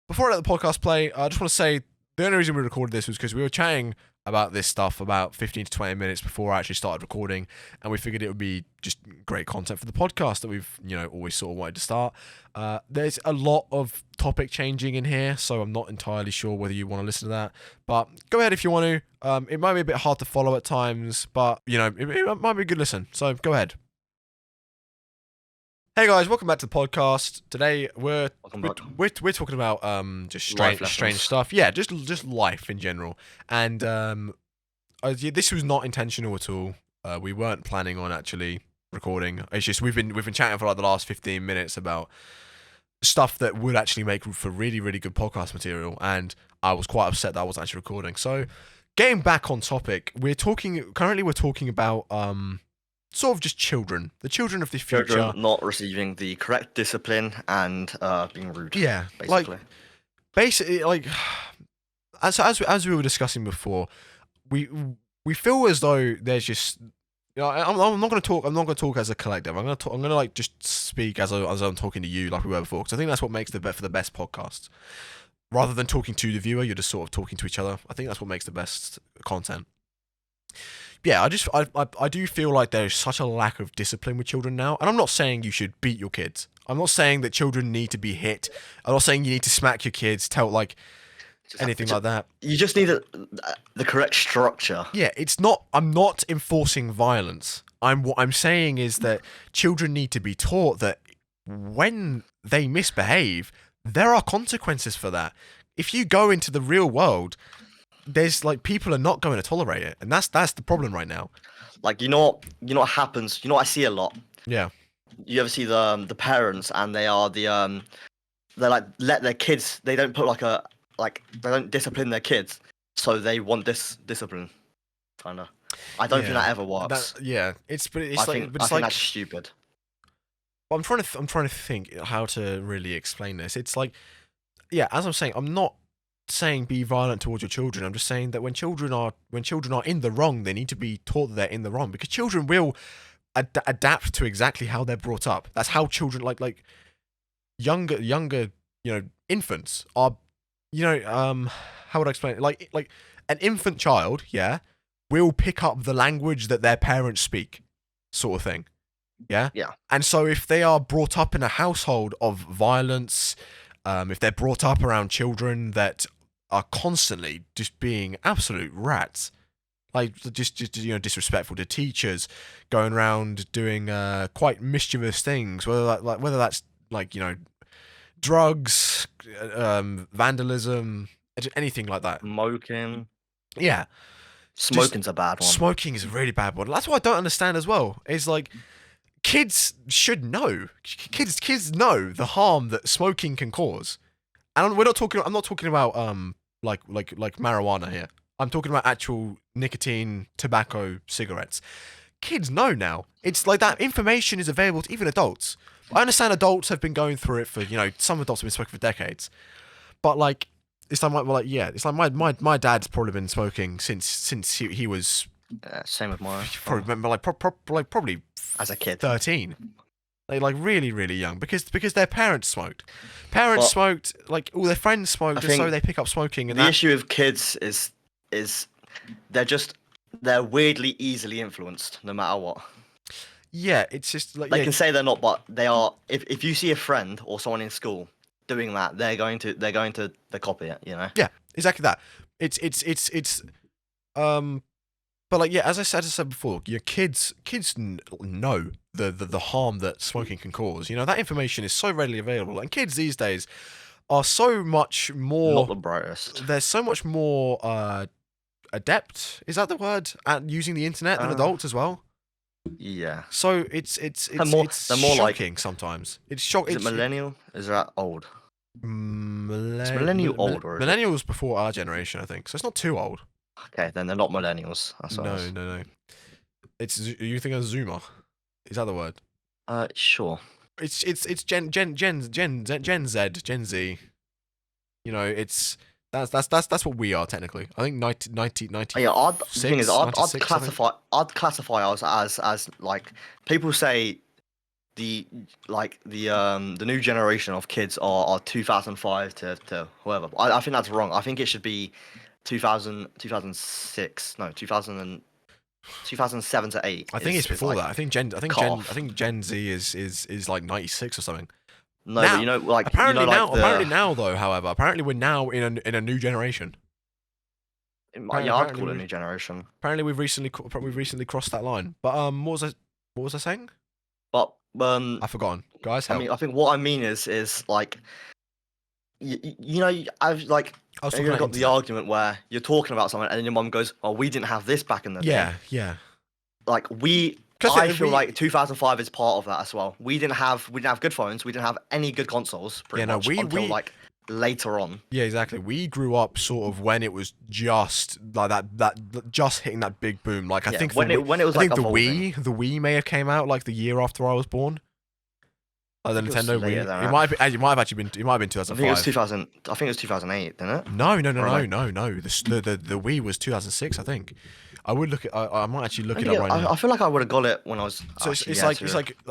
before I let the podcast play, I just want to say the only reason we recorded this was because we were chatting about this stuff about 15 to 20 minutes before I actually started recording, and we figured it would be just great content for the podcast that we've, always sort of wanted to start. There's a lot of topic changing in here, so I'm not entirely sure whether you want to listen to that, but go ahead if you want to. It might be a bit hard to follow at times, but, it might be a good listen, so go ahead. Hey guys, welcome back to the podcast. Today we're talking about just strange stuff. Yeah, just life in general. And this was not intentional at all. We weren't planning on actually recording. It's just we've been chatting for like the last 15 minutes about stuff that would actually make for really, really good podcast material, and I was quite upset that I wasn't actually recording. So, getting back on topic, we're talking about sort of just children, the children of the future. Children not receiving the correct discipline and being rude. Yeah, basically, as we were discussing before, we feel as though there's just, I'm not going to talk as a collective. I'm going to just speak as I'm talking to you, like we were before, because I think that's what makes for the best podcasts. Rather than talking to the viewer, you're just sort of talking to each other. I think that's what makes the best content. Yeah, I do feel like there's such a lack of discipline with children now. And I'm not saying you should beat your kids. I'm not saying that children need to be hit. I'm not saying you need to smack your kids, anything like that. You just need the correct structure. Yeah, I'm not enforcing violence. What I'm saying is that children need to be taught that when they misbehave, there are consequences for that. If you go into the real world, there's people are not going to tolerate it, and that's the problem right now. You know what happens. You know what I see a lot. Yeah. You ever see the parents, and they are they let their kids. They don't put they don't discipline their kids, so they want this discipline. Kinda. I don't think that ever works. I think that's stupid. I'm trying to think how to really explain this. It's as I'm saying, I'm not saying be violent towards your children. I'm just saying that when children are in the wrong, they need to be taught that they're in the wrong, because children will adapt to exactly how they're brought up. That's how children younger infants are. How would I explain it? Like an infant child, will pick up the language that their parents speak, sort of thing. Yeah. And so if they are brought up in a household of violence, if they're brought up around children that are constantly just being absolute rats, just disrespectful to teachers, going around doing quite mischievous things, whether that's drugs, vandalism, anything like that. Smoking. Yeah. Smoking's a bad one. Smoking is a really bad one. That's what I don't understand as well. Is kids should know. Kids know the harm that smoking can cause. And I'm not talking about marijuana here. I'm talking about actual nicotine, tobacco, cigarettes. Kids know now. It's that information is available to even adults. I understand adults have been going through it for, some adults have been smoking for decades. But my dad's probably been smoking since he was. Same with mine. Probably remember probably as a kid, 13. Really, really young, because their parents smoked. Smoked, all their friends smoked, and so they pick up smoking. And the issue with kids is they're weirdly easily influenced, no matter what. Yeah, it's just they can say they're not, but they are. If you see a friend or someone in school doing that, they're going to copy it. Yeah, exactly that. It's But as I said before, your kids know the harm that smoking can cause. That information is so readily available, and kids these days are so much more. Not the brightest. They're so much more adept. Is that the word? At using the internet than adults as well. Yeah. So it's they're more shocking sometimes. It's shocking. Is it millennial? Is that old? Is millennial old or millennials before our generation, I think. So it's not too old. Okay, then they're not millennials. No. You think of Zoomer? Is that the word? Sure. It's Gen Z, Gen Z. That's what we are technically. I think 90. Yeah, the thing is, I'd classify us as people say the new generation of kids are 2005 to whoever. I think that's wrong. I think it should be 2006. No, 2007 to 8 I think it's is before like that. cut off. I think Gen Z is like 96 or something. No, but Now, you know, like apparently like now, though, however, apparently we're now in a new generation. yeah, I'd Apparently, call it a new generation. apparently we've recently crossed that line. But what was I saying? But I've forgotten. Guys, I help. mean, I think what I mean is like you know, I've like I was you talking about got the internet. argument where you're talking about something and then your mum goes, "Oh, we didn't have this back in the day." Yeah, yeah. Like I feel like 2005 is part of that as well. We didn't have good phones. We didn't have any good consoles pretty much until like later on. Yeah, exactly. We grew up sort of when it was just like that just hitting that big boom. Like I think when it was I like think evolving. the Wii may have came out like the year after I was born. Like the Nintendo Wii. It might have actually been 2005. I think it was 2000. I think it was 2008, didn't it? No. The Wii was 2006, I think. I would look at. I might actually look it up right now. I feel like I would have got it when I was. So it's like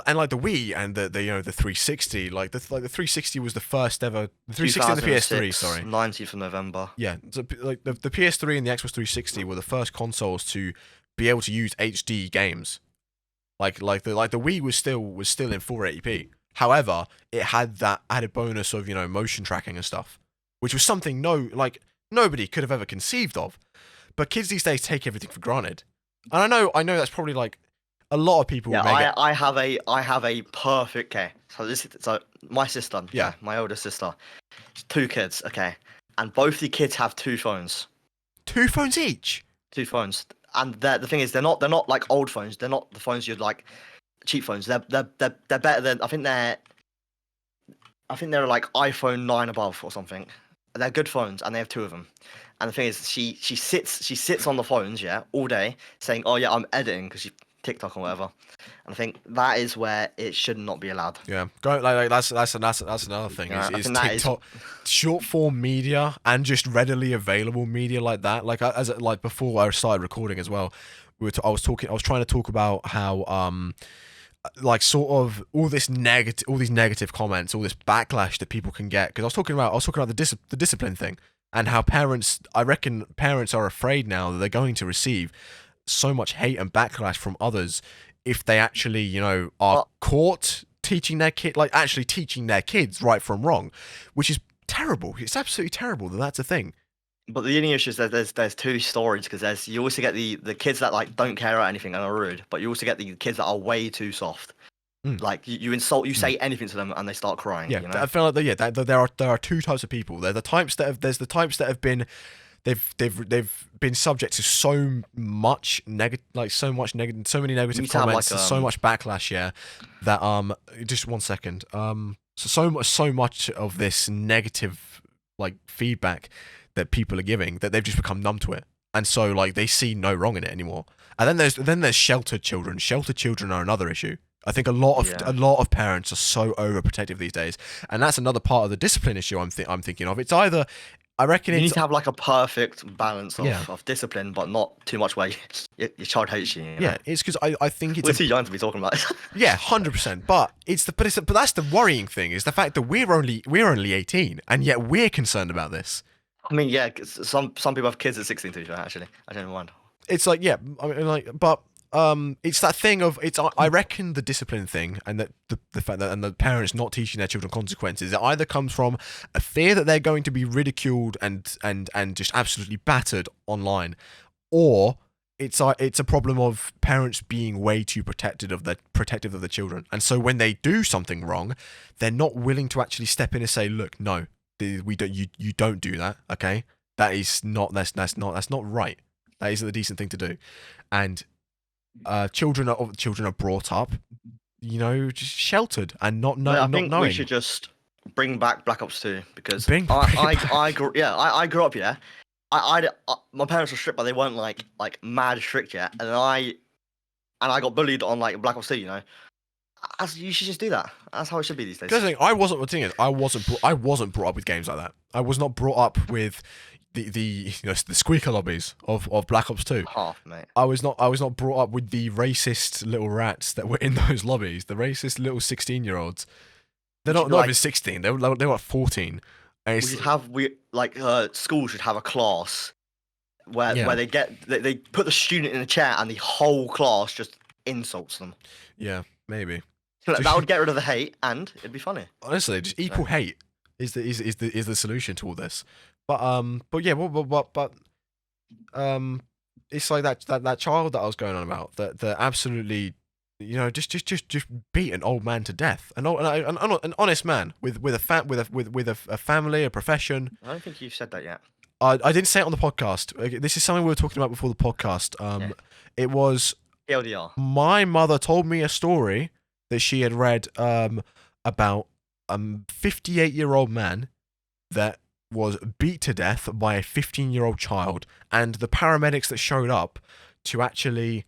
and like the Wii and the the 360, like the 360 was the first ever. The 360 and the PS3, sorry. 19th of November. Yeah, so like the PS3 and the Xbox 360 were the first consoles to be able to use HD games. Like the Wii was still in 480p. However, it had that added bonus of motion tracking and stuff, which was something nobody could have ever conceived of. But kids these days take everything for granted, and I know that's probably like a lot of people. Yeah, I have a perfect. Okay, so my sister, my older sister, 2 kids. Okay, and both the kids have 2 phones. 2 phones each. 2 phones, and the thing is, they're not like old phones. They're not the phones you'd like cheap phones. They're better than I think they're like iPhone 9 above or something. They're good phones, and they have 2 of them. And the thing is, she sits on the phones, all day, saying, "Oh yeah, I'm editing," because she TikTok or whatever. And I think that is where it should not be allowed. Yeah, that's another thing. Is TikTok short form media and just readily available media like that? Like before I started recording as well, I was trying to talk about how like sort of all these negative comments, all this backlash that people can get. Because I was talking about the discipline thing and how I reckon parents are afraid now that they're going to receive so much hate and backlash from others if they actually are caught teaching their kids right from wrong, which is terrible. It's absolutely terrible that that's a thing. But the only issue is that there's 2 stories, because you also get the kids that like don't care about anything and are rude, but you also get the kids that are way too soft. Like you say anything to them and they start crying. Yeah, I feel like there are 2 types of people. There's the types that have been they've been subject to so much negative, so many negative comments, and so much backlash. That just 1 second. So much of this negative feedback that people are giving that they've just become numb to it, and so like they see no wrong in it anymore. And then there's sheltered children. Sheltered children are another issue. I think a lot of parents are so overprotective these days, and that's another part of the discipline issue I'm thinking of. It's either I reckon you need to have like a perfect balance of discipline, but not too much where your child hates you. Yeah, it's because I think it's we're too young to be talking about it. Yeah, 100%. But but that's the worrying thing, is the fact that we're only 18 and yet we're concerned about this. I mean, yeah, some people have kids at 16 too. Actually, I don't mind. It's like, yeah, I mean, but it's that thing of I reckon the discipline thing and that the fact that and the parents not teaching their children consequences, it either comes from a fear that they're going to be ridiculed and just absolutely battered online, or it's a problem of parents being way too protective of the children, and so when they do something wrong, they're not willing to actually step in and say, look, no, we don't, you don't do that, okay? That's not right. That isn't the decent thing to do, and children are brought up, just sheltered and not knowing. I think we should just bring back Black Ops 2 because I grew up. Yeah, my parents were strict, but they weren't like mad strict yet, and I got bullied on like Black Ops 2. You should just do that. That's how it should be these days. The thing, I wasn't brought up with games like that. I was not brought up with the squeaker lobbies of Black Ops 2. Half, mate. I was not brought up with the rracist little rats that were in those lobbies. The racist little 16-year-olds. They're not even 16. They were like 14. And School should have a class where they put the student in a chair and the whole class just insults them. Yeah, maybe. That would get rid of the hate and it'd be funny. Honestly, just equal hate is the solution to all this. But it's like that child that I was going on about that absolutely, just beat an old man to death, an honest man with a family, a profession. I don't think you've said that yet. I didn't say it on the podcast. This is something we were talking about before the podcast. It was LDR. My mother told me a story that she had read about a 58-year-old man that was beat to death by a 15-year-old child, and the paramedics that showed up to actually,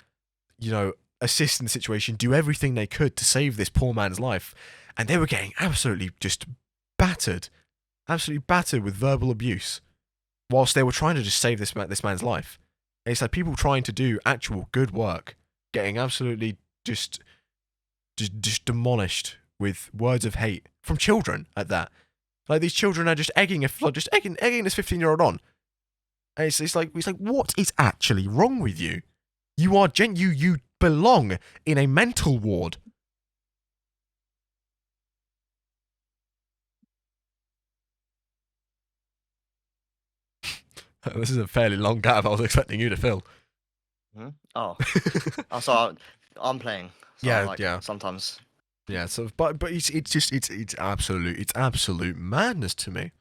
assist in the situation, do everything they could to save this poor man's life, and they were getting absolutely just battered with verbal abuse, whilst they were trying to just save this man's life. And it's like people trying to do actual good work, getting absolutely just demolished with words of hate from children at that. Like, these children are just egging this 15-year-old on. And it's like, what is actually wrong with you? You belong in a mental ward. This is a fairly long gap. I was expecting you to fill. Oh, so I'm playing. So yeah. Sometimes. Yeah. So, but it's absolute madness to me.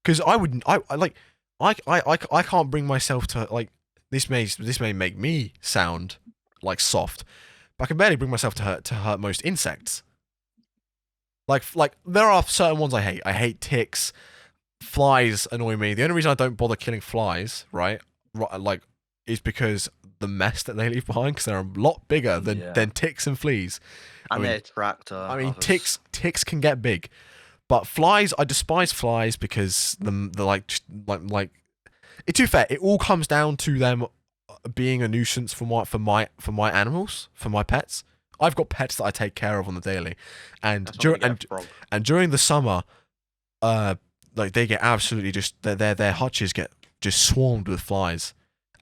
Because I can't bring myself to, like, this may make me sound like soft, but I can barely bring myself to hurt most insects. Like there are certain ones I hate. I hate ticks. Flies annoy me. The only reason I don't bother killing flies, right, is because the mess that they leave behind, because they're a lot bigger than ticks and fleas. And they attract. Ticks can get big, but flies, I despise flies because they're like. It's too fair. It all comes down to them being a nuisance for my animals, for my pets. I've got pets that I take care of on the daily, and during the summer, they get absolutely just their hutches get just swarmed with flies,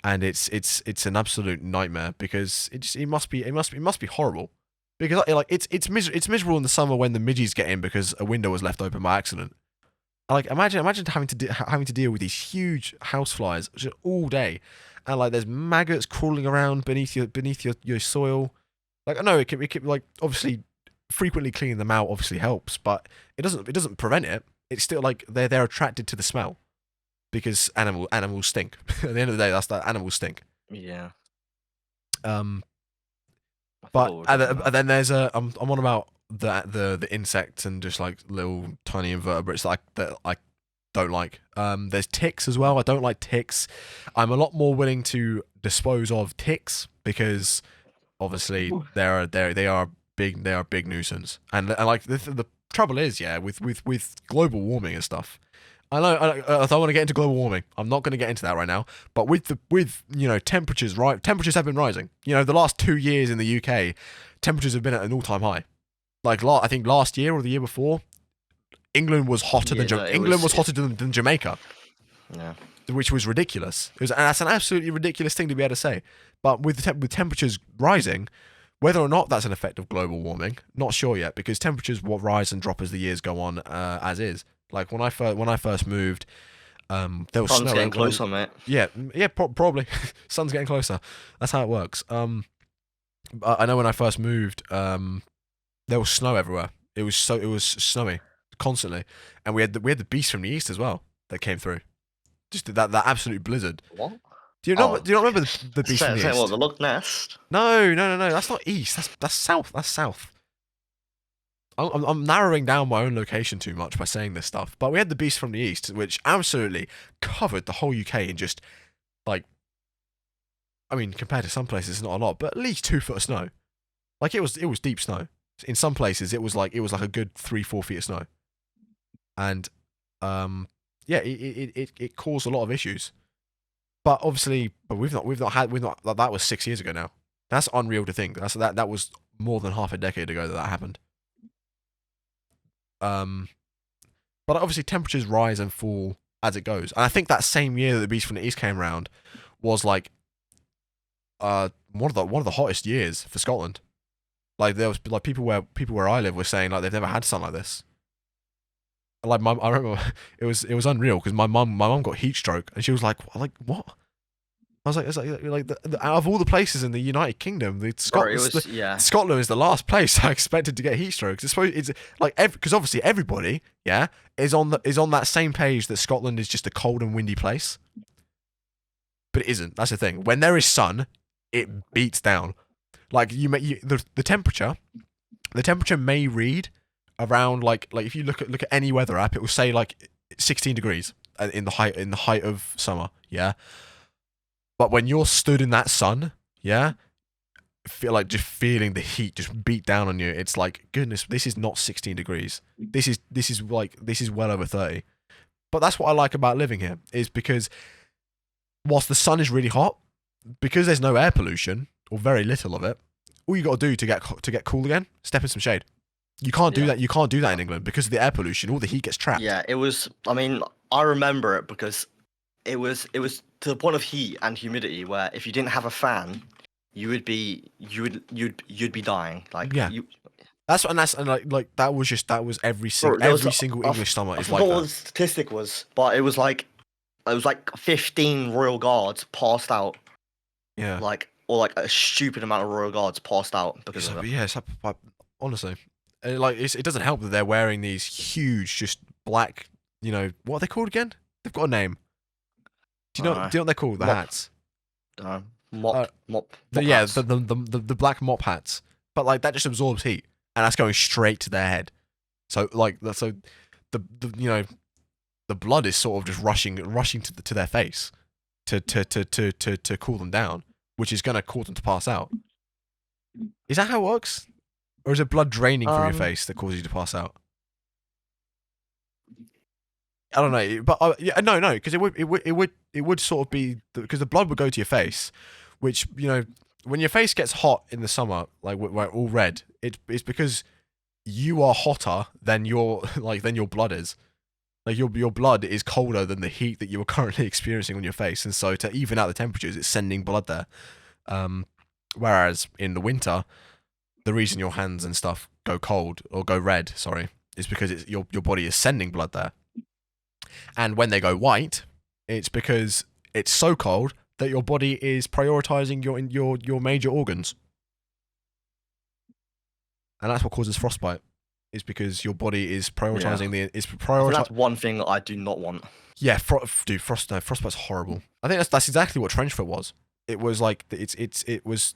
and it's an absolute nightmare because it must be horrible, because it's miserable in the summer when the midges get in because a window was left open by accident. Imagine having to deal with these huge house flies just all day, and there's maggots crawling around beneath your soil. I know it can obviously frequently cleaning them out obviously helps, but it doesn't prevent it. It's still they're attracted to the smell because animals stink. At the end of the day, that's that animals stink. Yeah. But and then there's I'm on about the insects and just little tiny invertebrates that I don't like. There's ticks as well. I don't like ticks. I'm a lot more willing to dispose of ticks because obviously they are a big nuisance. And the trouble is, with global warming and stuff. I don't want to get into global warming. I'm not going to get into that right now. But with temperatures, right? Temperatures have been rising. The last 2 years in the UK, temperatures have been at an all-time high. I think last year or the year before, England was hotter than Jamaica. Yeah. Which was ridiculous. That's an absolutely ridiculous thing to be able to say. But with temperatures rising, whether or not that's an effect of global warming, not sure yet, because temperatures will rise and drop as the years go on, as is. When I first moved, there was Sun's snow. getting closer, mate. Yeah, probably. Sun's getting closer. That's how it works. I know when I first moved, there was snow everywhere. It was snowy constantly, and we had the beast from the east as well that came through. Just that absolute blizzard. What? Do you not remember the beast from the east? What, the Loch Ness? No. That's not east. That's south. That's south. I'm narrowing down my own location too much by saying this stuff. But we had the beast from the east, which absolutely covered the whole UK in just compared to some places, not a lot, but at least 2 foot of snow. It was deep snow. In some places, it was like a good 3-4 feet of snow. And yeah, it caused a lot of issues. But obviously, we've not had that was 6 years ago now. That's unreal to think. That was more than half a decade ago that happened. But obviously temperatures rise and fall as it goes. And I think that same year that the Beast from the East came around was like one of the hottest years for Scotland. Like there was like people where I live were saying like they've never had sun like this. Like I remember it was unreal because my mum got heat stroke and she was like what? I was like, it's like out of all the places in the United Kingdom, Scotland is the last place I expected to get heat strokes. It's like because obviously everybody, yeah, is on that same page that Scotland is just a cold and windy place, but it isn't. That's the thing. When there is sun, it beats down. Like the temperature may read around like if you look at any weather app, it will say like 16 degrees in the height of summer, yeah. But when you're stood in that sun, yeah, feel like just feeling the heat just beat down on you. It's like, goodness, this is not 16 degrees. This is well over 30. But that's what I like about living here is because whilst the sun is really hot, because there's no air pollution or very little of it, all you got to do to get cool again, step in some shade. You can't do that. You can't do that in England because of the air pollution. All the heat gets trapped. Yeah, it was. I mean, I remember it because it was to the point of heat and humidity where if you didn't have a fan, you'd be dying. Like yeah. That's like that was every single English summer is like that. I forgot what the statistic was, but it was like 15 royal guards passed out. Yeah. Or a stupid amount of royal guards passed out because of it. Yeah, honestly, it doesn't help that they're wearing these huge, just black. You know what are they called again? They've got a name. Do you know what they're called? The hats. Mop. Yeah, the black mop hats. But like that just absorbs heat, and that's going straight to their head. So the blood is sort of just rushing to their face to cool them down, which is going to cause them to pass out. Is that how it works, or is it blood draining from your face that causes you to pass out? I don't know, but no, because it would sort of be because the blood would go to your face, which when your face gets hot in the summer, like where all red, it's because you are hotter than your blood is. Like your blood is colder than the heat that you are currently experiencing on your face, and so to even out the temperatures, it's sending blood there. Whereas in the winter, the reason your hands and stuff go cold or go red, is because your body is sending blood there. And when they go white, it's because it's so cold that your body is prioritizing your major organs, and that's what causes frostbite. Is because your body is prioritizing That's one thing I do not want. Yeah, frostbite's horrible. I think that's exactly what trench foot was. It was like it was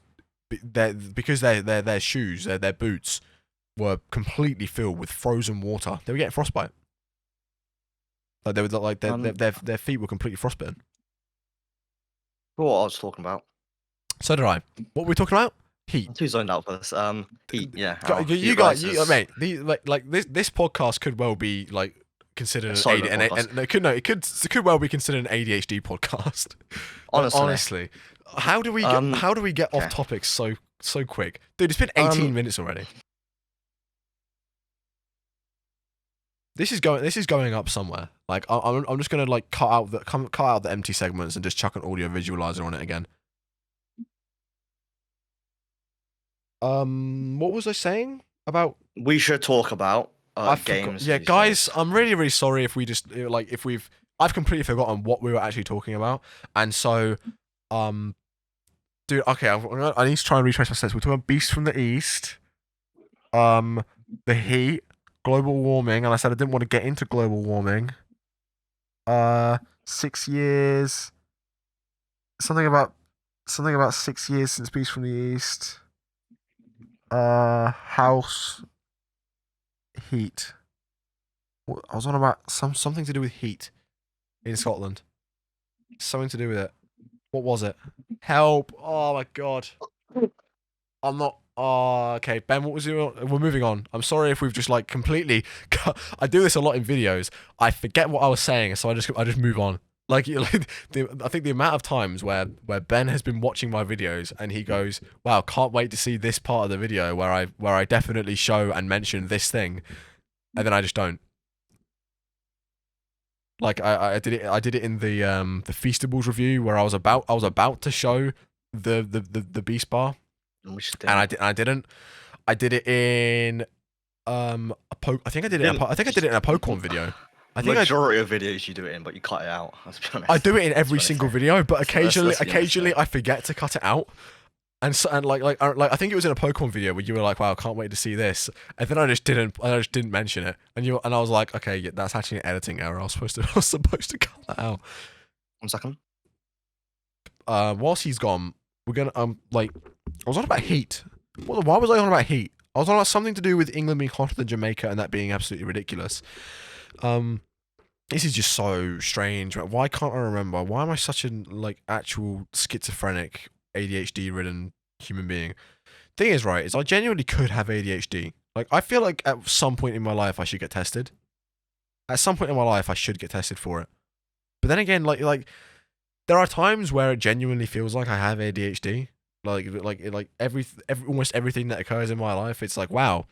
because their shoes, their boots were completely filled with frozen water. They were getting frostbite. Like they were like their feet were completely frostbitten. What I was talking about. So did I. What were we talking about? Heat. I'm too zoned out for this. Heat. Yeah. Mate. This podcast could well be like considered it could well be considered an ADHD podcast. Honestly, how do we get off topic so quick, dude? It's been 18 minutes already. This is going up somewhere. Like I'm just gonna like cut out the empty segments and just chuck an audio visualizer on it again. What was I saying about? We should talk about games. Yeah, guys, I'm really, really sorry if we just I've completely forgotten what we were actually talking about, and so, dude, okay, I need to try and retrace my steps. We're talking about Beasts from the East, the heat, global warming, and I said I didn't want to get into global warming. 6 years. Something about 6 years since Beasts from the East. House heat. I was on about something to do with heat in Scotland. Something to do with it. What was it? Help! Oh my god! I'm not Oh, okay, Ben. What was your? We're moving on. I'm sorry if we've just like completely. I do this a lot in videos. I forget what I was saying, so I just move on. Like, I think the amount of times where Ben has been watching my videos and he goes, "Wow, can't wait to see this part of the video where I definitely show and mention this thing," and then I just don't. Like I did it in the Feastables review where I was about to show the Beast Bar, Which and I didn't. I did it in I think I did it. I think I did it in a Pokemon video. I think majority of videos you do it in, but you cut it out. Let's be honest. I do it in every single video, but occasionally let's I forget to cut it out. And so, and like I think it was in a Pokemon video where you were like, "Wow, can't wait to see this," and then I just didn't mention it, and I was like, "Okay, yeah, that's actually an editing error. I was supposed to cut that out." 1 second. Whilst he's gone, we're gonna I was on about heat. Why was I on about heat? I was on about something to do with England being hotter than Jamaica and that being absolutely ridiculous. This is just so strange. Why can't I remember? Why am I such a actual schizophrenic, ADHD ridden human being? Thing is, right, is I genuinely could have ADHD. Like, I feel like at some point in my life I should get tested. At some point in my life I should get tested for it. But then again, like there are times where it genuinely feels like I have ADHD. Like almost everything that occurs in my life, it's like, wow.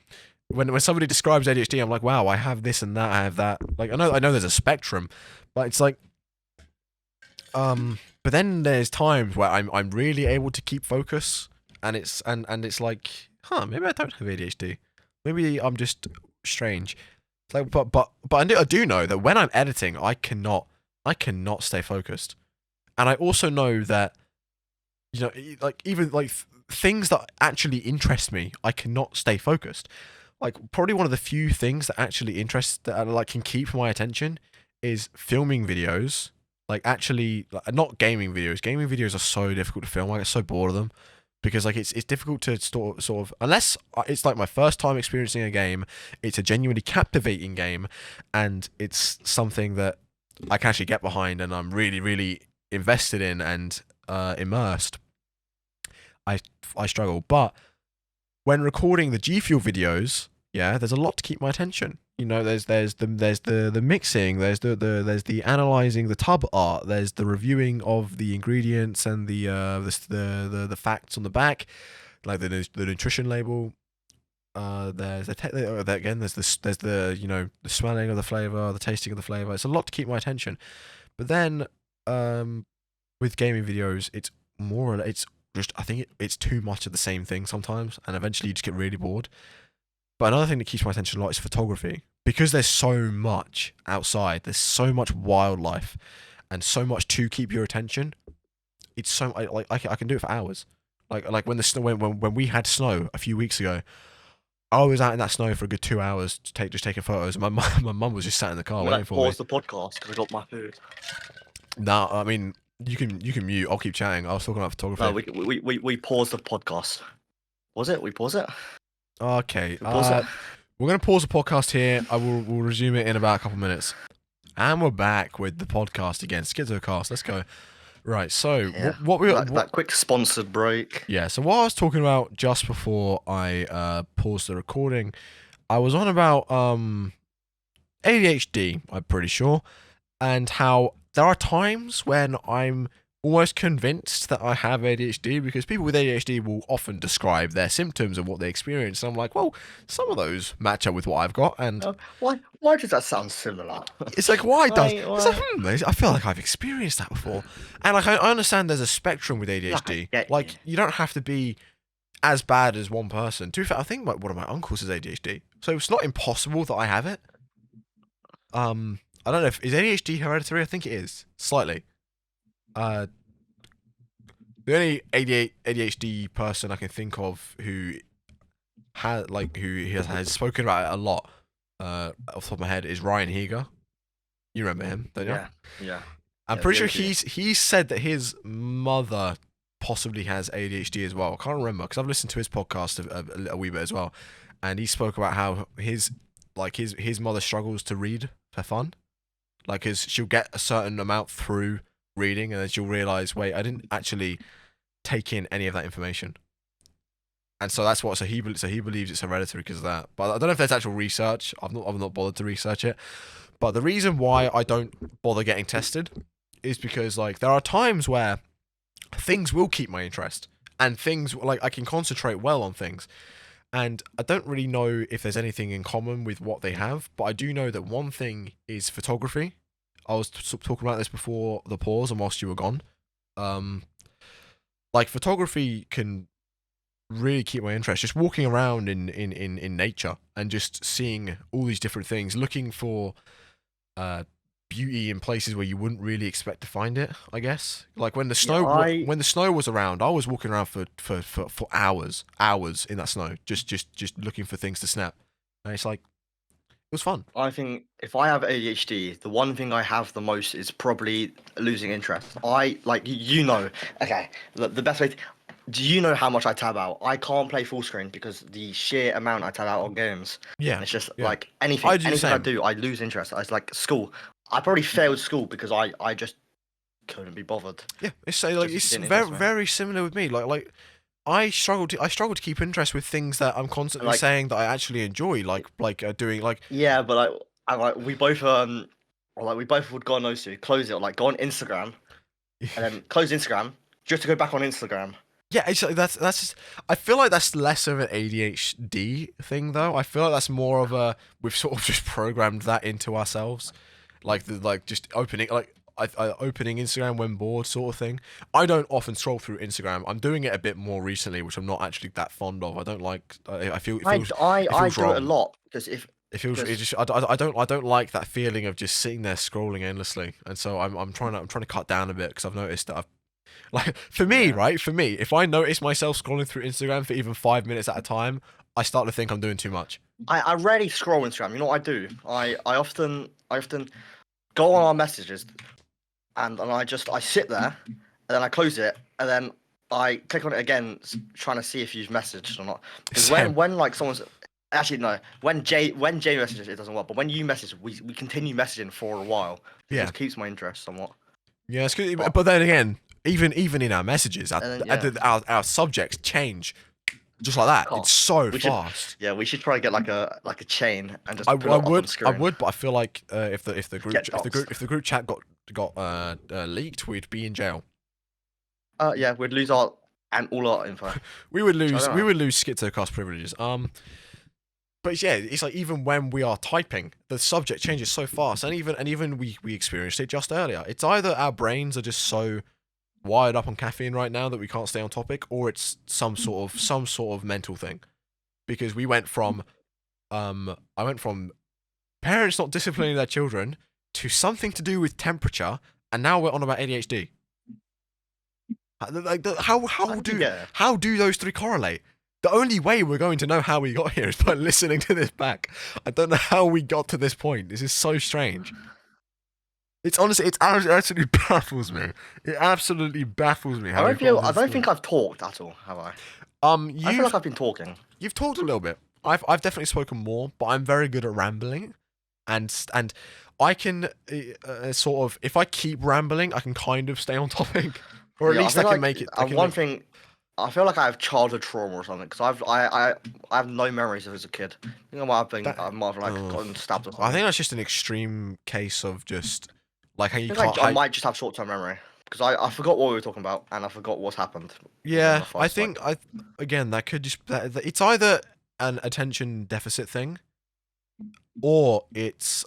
When somebody describes ADHD, I'm like, wow, I have this and that, I have that. Like, I know there's a spectrum, but it's like, but then there's times where I'm really able to keep focus, and it's like, maybe I don't have ADHD. Maybe I'm just strange. It's like, but I do know that when I'm editing, I cannot stay focused, and I also know that, you know, like even like things that actually interest me, I cannot stay focused. Like, probably one of the few things that actually can keep my attention is filming videos. Like, actually, not gaming videos. Gaming videos are so difficult to film. I get so bored of them because it's difficult to sort of, unless it's like my first time experiencing a game, it's a genuinely captivating game, and it's something that I can actually get behind and I'm really, really invested in and immersed. I struggle, but when recording the G Fuel videos, yeah, there's a lot to keep my attention. You know, there's the mixing, there's the analyzing the tub art, there's the reviewing of the ingredients and the facts on the back, like the nutrition label. There's there's the you know, the smelling of the flavor, the tasting of the flavor. It's a lot to keep my attention. But then with gaming videos, it's just, I think it's too much of the same thing sometimes, and eventually you just get really bored. But another thing that keeps my attention a lot is photography, because there's so much outside, there's so much wildlife, and so much to keep your attention. It's so I can do it for hours. Like when the snow when we had snow a few weeks ago, I was out in that snow for a good 2 hours just taking photos. My mum was just sat in the car waiting for me. Pause the podcast because I got my food. No, I mean, you can mute. I'll keep chatting. I was talking about photography. No, we paused the podcast. Was it? We pause it? Okay. Pause it? We're gonna pause the podcast here. We'll resume it in about a couple minutes, and we're back with the podcast again. Schizocast. Let's go. Right. So Yeah. what we that quick sponsored break. Yeah. So what I was talking about just before I paused the recording, I was on about ADHD. I'm pretty sure, and how there are times when I'm almost convinced that I have ADHD, because people with ADHD will often describe their symptoms and what they experience. And I'm like, well, some of those match up with what I've got. And why does that sound similar? It's like, why does? It's like, I feel like I've experienced that before. And like, I understand there's a spectrum with ADHD. Like, you don't have to be as bad as one person. To be fair, I think one of my uncles has ADHD, so it's not impossible that I have it. I don't know if is ADHD hereditary. I think it is slightly. The only ADHD person I can think of who has spoken about it a lot, off the top of my head, is Ryan Heger. You remember him, don't you? Yeah. I'm pretty sure he's said that his mother possibly has ADHD as well. I can't remember because I've listened to his podcast a wee bit as well, and he spoke about how his mother struggles to read for fun, like, cause she'll get a certain amount through reading, and then she'll realize, wait, I didn't actually take in any of that information. and so that's what. So he believes it's hereditary because of that. But I don't know if there's actual research. I've not bothered to research it. But the reason why I don't bother getting tested is because like there are times where things will keep my interest, and things like I can concentrate well on things. And I don't really know if there's anything in common with what they have, but I do know that one thing is photography. I was talking about this before the pause and whilst you were gone. Um, like photography can really keep my interest. Just walking around in nature and just seeing all these different things, looking for uh beauty in places where you wouldn't really expect to find it. I guess like when the Yeah, snow when the snow was around, I was walking around for hours in that snow, just looking for things to snap, and it's like it was fun. I think if I have ADHD, the one thing I have the most is probably losing interest. Okay, the best way. Do you know how much I tab out? I can't play full screen because the sheer amount I tab out on games. Yeah, It's just yeah. like anything. I do the Anything I same. do, I lose interest. It's like school. I probably failed school because I just couldn't be bothered. Yeah, it's like Just it's didn't very interest me. very similar with me. Like I struggle to keep interest with things that I'm constantly Like saying that I actually enjoy, like doing like yeah, but we both or like we both would go on those two, close it, or like go on Instagram and then close Instagram just to go back on Instagram. yeah, it's like that's just, I feel like that's less of an ADHD thing though. I feel like that's more of a we've sort of just programmed that into ourselves, like just opening opening Instagram when bored sort of thing. I don't often scroll through Instagram. I'm doing it a bit more recently, which I'm not actually that fond of. I don't like. I feel it I feels do it a wrong. lot because if It feels it because just I don't like that feeling of just sitting there scrolling endlessly, and so I'm trying to cut down a bit because I've noticed that I've like for me, yeah. right? For me, if I notice myself scrolling through Instagram for even 5 minutes at a time, I start to think I'm doing too much. I rarely scroll Instagram. You know what I do? I often go on our messages and I sit there and then I close it and then I click on it again, trying to see if you've messaged or not. Because Same. when like someone's actually no, when Jay messages it doesn't work, but when you message, we continue messaging for a while. It Yeah, just keeps my interest somewhat. yeah. It's good, But but then again, even in our messages, and then yeah, our subjects change just like that. oh, It's so we should fast. yeah we should try to get like a chain and just put it up on I screen. would, but I feel like if the Get doxed. if the group chat got leaked, we'd be in jail. Yeah, we'd lose our and all our info. We would So I lose don't know. Schizocast privileges. But yeah, it's like even when we are typing, the subject changes so fast, and even we experienced it just earlier. It's either our brains are just so wired up on caffeine right now that we can't stay on topic, or it's some sort of mental thing. Because we went from I went from parents not disciplining their children to something to do with temperature, and now we're on about ADHD. Like Yeah. how do those three correlate? The only way we're going to know how we got here is by listening to this back. I don't know how we got to this point. This is so strange. It absolutely baffles me. It absolutely baffles me how we got to I this don't think point. I've talked at all, have I? I feel You've like I've been talking. you've talked a little bit. I've definitely spoken more, but I'm very good at rambling, and I can sort of if I keep rambling, I can kind of stay on topic, or at Yeah, I least I feel can like make it. I can one make, thing. I feel like I have childhood trauma or something because I have no memories of as a kid. I think that. I might have like uh, gotten stabbed or I something. think that's just an extreme case of just like how you I can't. think I might just have short-term memory because I forgot what we were talking about and I forgot what's happened. When Yeah, I I first think like again that could just it's either an attention deficit thing or it's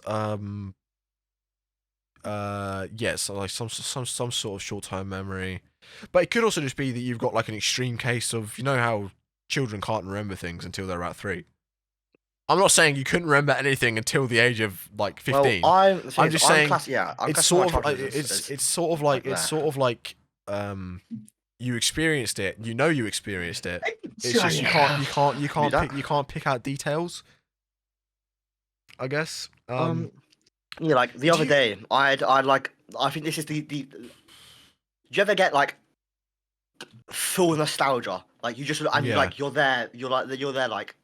yes, like some sort of short-term memory. But it could also just be that you've got like an extreme case of you know how children can't remember things until they're about 3. I'm not saying you couldn't remember anything until the age of like well 15. the thing I'm is just saying I'm it's classing my sort of childhood as it's that. sort of like you experienced it, you know you experienced it. It's just That. you can't pick out details, I guess. Yeah, like the Do other you day, I'd like I think this is the. Do you ever get like full nostalgia? Like you just and you yeah, like you're there like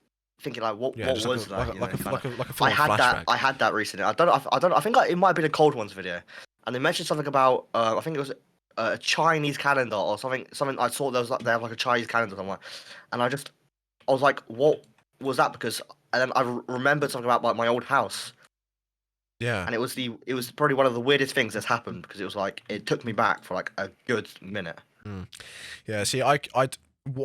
thinking like yeah, what just was that? You know, kind of. like a full on flashback. I had that recently. I don't know. I think it might have been a cold ones video, and they mentioned something about I think it was a Chinese calendar or something. Something I saw there was like they have like a Chinese calendar somewhere, and I just I was like, what was that? Because and then I remembered something about like my old house, Yeah. and it was probably one of the weirdest things that's happened because it was like it took me back for like a good minute. Yeah. See, what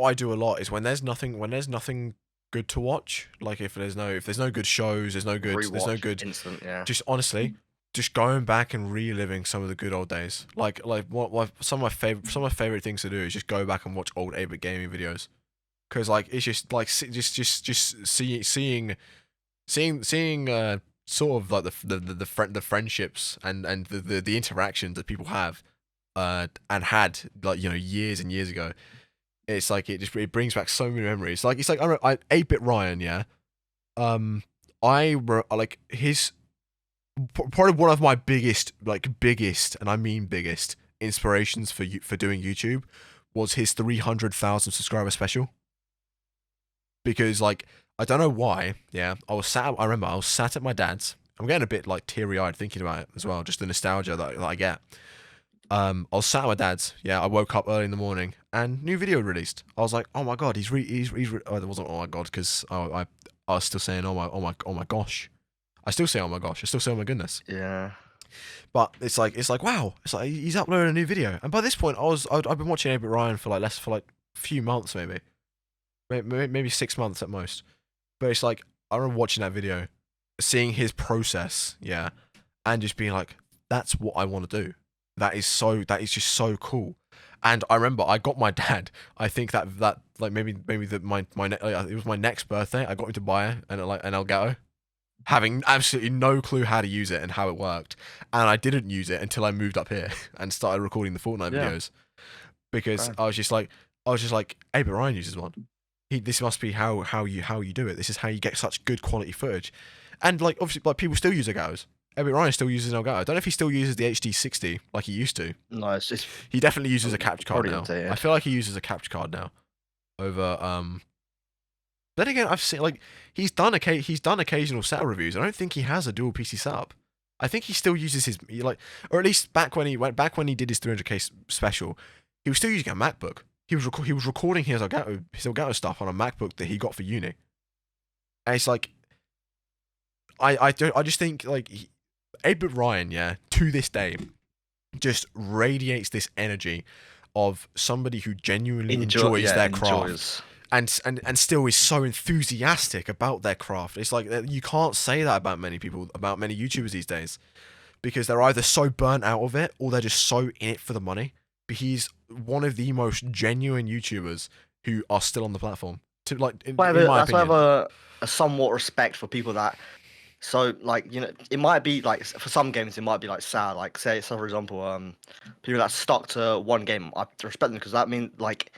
I do a lot is when there's nothing good to watch, like if there's no good shows, there's no Rewatch good. instant, yeah. Just honestly, just going back and reliving some of the good old days. Like what some of my favorite things to do is just go back and watch old 8-bit gaming videos. Because like it's just like seeing sort of like the friendships and the interactions that people have and had like years and years ago. It's like it brings back so many memories. Like it's like I 8-bit Ryan, yeah. Like his probably one of my biggest and I mean biggest inspirations for doing YouTube was his 300,000 subscriber special. Because like I don't know why, yeah. I remember I was sat at my dad's. I'm getting a bit like teary eyed thinking about it as well, just the nostalgia that I get. I was sat at my dad's. Yeah, I woke up early in the morning and new video released. I was like, oh my god, oh, it wasn't oh my god because I was still saying oh my gosh. I still say oh my gosh. I still say oh my goodness. Yeah. But it's like wow. It's like he's uploading a new video, and by this point I've been watching 8-bit Ryan for like a few months maybe 6 months at most. But it's like I remember watching that video, seeing his process, yeah, and just being like, that's what I want to do. That is just so cool. And I remember I got my dad. I think that like maybe that it was my next birthday. I got him to buy an Elgato, having absolutely no clue how to use it and how it worked. And I didn't use it until I moved up here and started recording the Fortnite videos, because Right. I was just like, 8-bit Ryan uses one. This must be how you do it. This is how you get such good quality footage. And like obviously like people still use Elgatos. 8-bit Ryan still uses an Elgato. I don't know if he still uses the HD60 like he used to. No, it's just He definitely uses a capture card probably now. updated. I feel like he uses a capture card now over then again I've seen like he's done occasional setup reviews. I don't think he has a dual PC setup. I think he still uses or at least back when he did his 300k special, he was still using a MacBook. He was recording his Elgato stuff on a MacBook that he got for uni. And it's like I just think like 8-bit Ryan, yeah, to this day, just radiates this energy of somebody who genuinely enjoys their craft. And still is so enthusiastic about their craft. It's like you can't say that about many people, about many YouTubers these days, because they're either so burnt out of it or they're just so in it for the money. But he's one of the most genuine YouTubers who are still on the platform. In my that's why I opinion. have a somewhat respect for people that. So like it might be like for some games it might be like sad. Like say so for example, people that stuck to one game. I respect them because that means like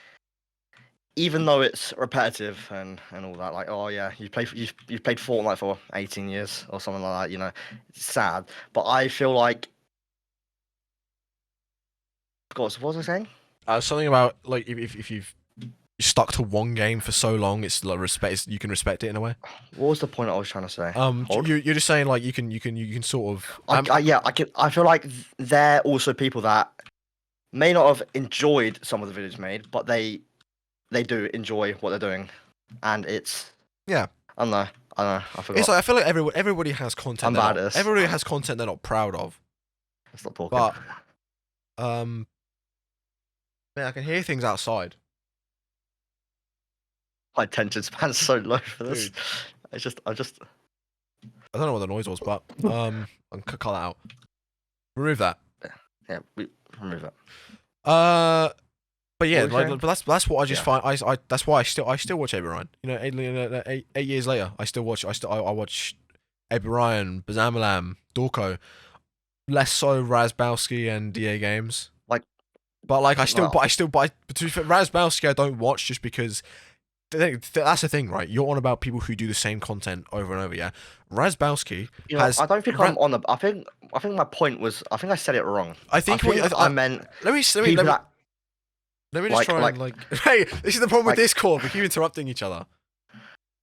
even though it's repetitive and all that, like oh yeah, you've played Fortnite for 18 years or something like that. It's sad. But I feel like, of course, what was I saying? Something about like if you've stuck to one game for so long, it's like you can respect it in a way. What was the point I was trying to say? You're just saying like you can sort of. I feel like they're also people that may not have enjoyed some of the videos made, but they do enjoy what they're doing, and it's yeah. I don't know. I forgot. It's like I feel like everybody has content. I'm bad at this. Everybody has content they're not proud of. Stop talking. But man, I can hear things outside. My attention span's so low for this. Dude. I just. I don't know what the noise was, but I'll cut that out. Remove that. Yeah, we remove that. But yeah, What but that's what I just find. I that's why I still watch 8-bit Ryan. 8 years later, I watch 8-bit Ryan, Bazamalam, Dorko, less so Razbowski and DA games. But like to be fair, Razbowski I don't watch just because. That's the thing, right? You're on about people who do the same content over and over. Yeah, Razbowski has. I don't think I'm on the. I think my point was. I think I said it wrong. I think I meant. Let me just try and like. Hey, this is the problem with Discord. We keep interrupting each other.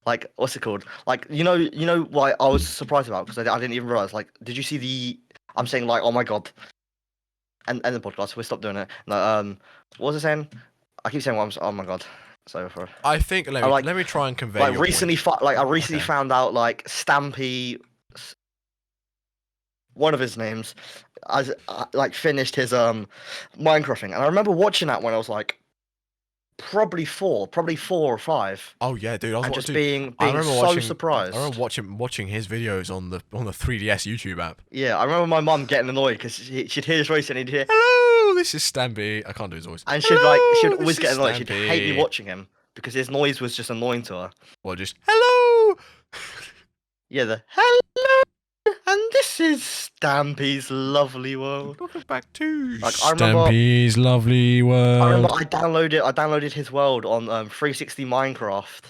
Like, what's it called? Like, you know why I was surprised about because I didn't even realize. Like, did you see the? I'm saying like, oh my god. And the podcast. We stopped doing it. No, what was I saying? I keep saying, oh my god. So for I think let me try and convey like your recently, point. I recently Okay. found out like Stampy, one of his names, like finished his Minecraft thing, and I remember watching that when I was like probably four or five, Oh yeah, dude. and just Dude, I being remember so watching. I surprised. remember watching his videos on the 3DS YouTube app. Yeah, I remember my mum getting annoyed because she'd hear his voice and he'd hear, Hello, this is Stampy. I can't do his voice. and she'd Hello, always this get is annoyed. She'd hate me Stampy. watching him because his noise was just annoying to her. Or just hello. Yeah, the hello, and this is Stampy's lovely world. Welcome back to Like Stampy's lovely world. I downloaded his world on 360 Minecraft.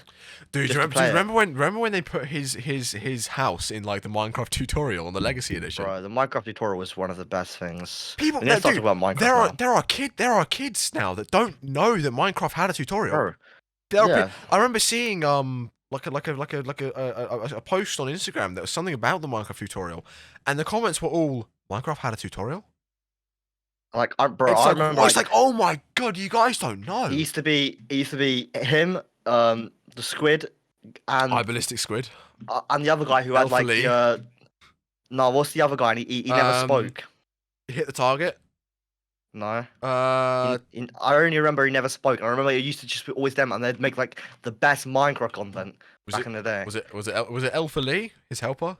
Dude, Just to do you play it. remember when they put his house in like the Minecraft tutorial on the Legacy Edition? Bro, the Minecraft tutorial was one of the best things. People, We need to start talking about Minecraft now. there are kids now that don't know that Minecraft had a tutorial. Bro, There are yeah. I remember seeing like a post on Instagram that was something about the Minecraft tutorial, and the comments were all Minecraft had a tutorial. Like, I remember. It's like, oh my god, you guys don't know. It used to be him, the squid, and Ballistic Squid. the other guy who had Alpha like Lee. no, what's the other guy? And he never spoke. Hit the target. No. Uh, I only remember he never spoke. I remember it used to just be always them, and they'd make like the best Minecraft content back in the day. was it Alpha Lee, his helper?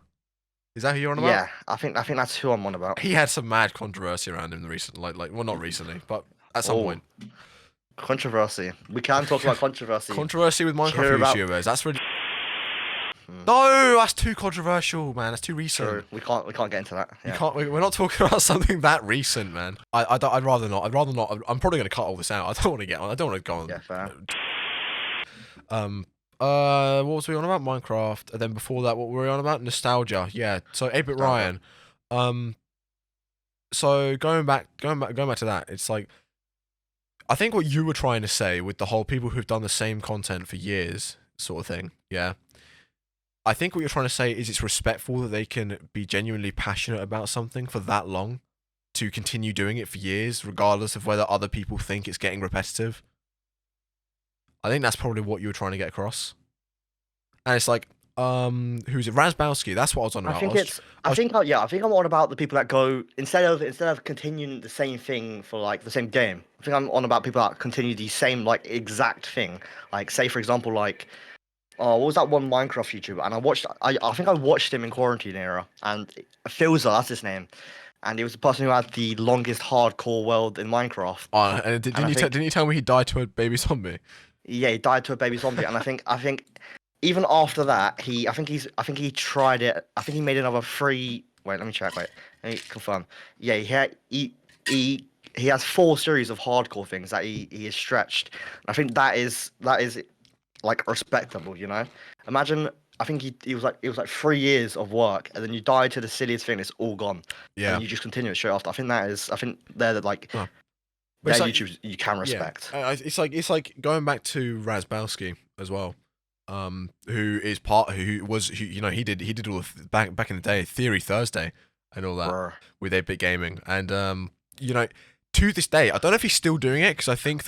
Is that who you're on about? Yeah, I think that's who I'm on about. He had some mad controversy around him recently, well, not recently, but at some point. Controversy. We can talk about controversy. Controversy with Minecraft Hear about- YouTubers. That's really. No, that's too controversial, man. That's too recent. True. We can't get into that. Yeah. You can't. We're not talking about something that recent, man. I'd rather not. I'd rather not. I'm probably gonna cut all this out. I don't want to get on. I don't want to go on. Yeah, fair. What was we on about? Minecraft, and then before that, what were we on about? Nostalgia. Yeah. So 8-Bit Ryan. So going back to that, it's like, I think what you were trying to say with the whole people who've done the same content for years sort of thing. Yeah. I think what you're trying to say is it's respectful that they can be genuinely passionate about something for that long, to continue doing it for years, regardless of whether other people think it's getting repetitive. I think that's probably what you were trying to get across. And it's like, who's it? Razbowski. That's what I was on about. I think I'm on about the people that go instead of continuing the same thing for like the same game. I think I'm on about people that continue the same like exact thing. Like, say for example, like, what was that one Minecraft YouTuber? And I think I watched him in quarantine era, and Philza, that's his name, and he was the person who had the longest hardcore world in Minecraft. And didn't you tell me he died to a baby zombie? Yeah, he died to a baby zombie, and I think even after that, I think he tried it. I think he made another 3. Wait, let me check. Wait, let me confirm. Yeah, he has 4 series of hardcore things that he has stretched. I think that is like respectable, you know. Imagine, I think it was like 3 years of work, and then you die to the silliest thing. It's all gone. Yeah. And you just continue it straight after. I think they're the like. Oh. They're like, YouTubers you can respect. Yeah. It's like going back to Razbowski as well. Who he did all of back in the day, Theory Thursday and all that. Brr. With 8-Bit Gaming, and to this day, I don't know if he's still doing it, because I think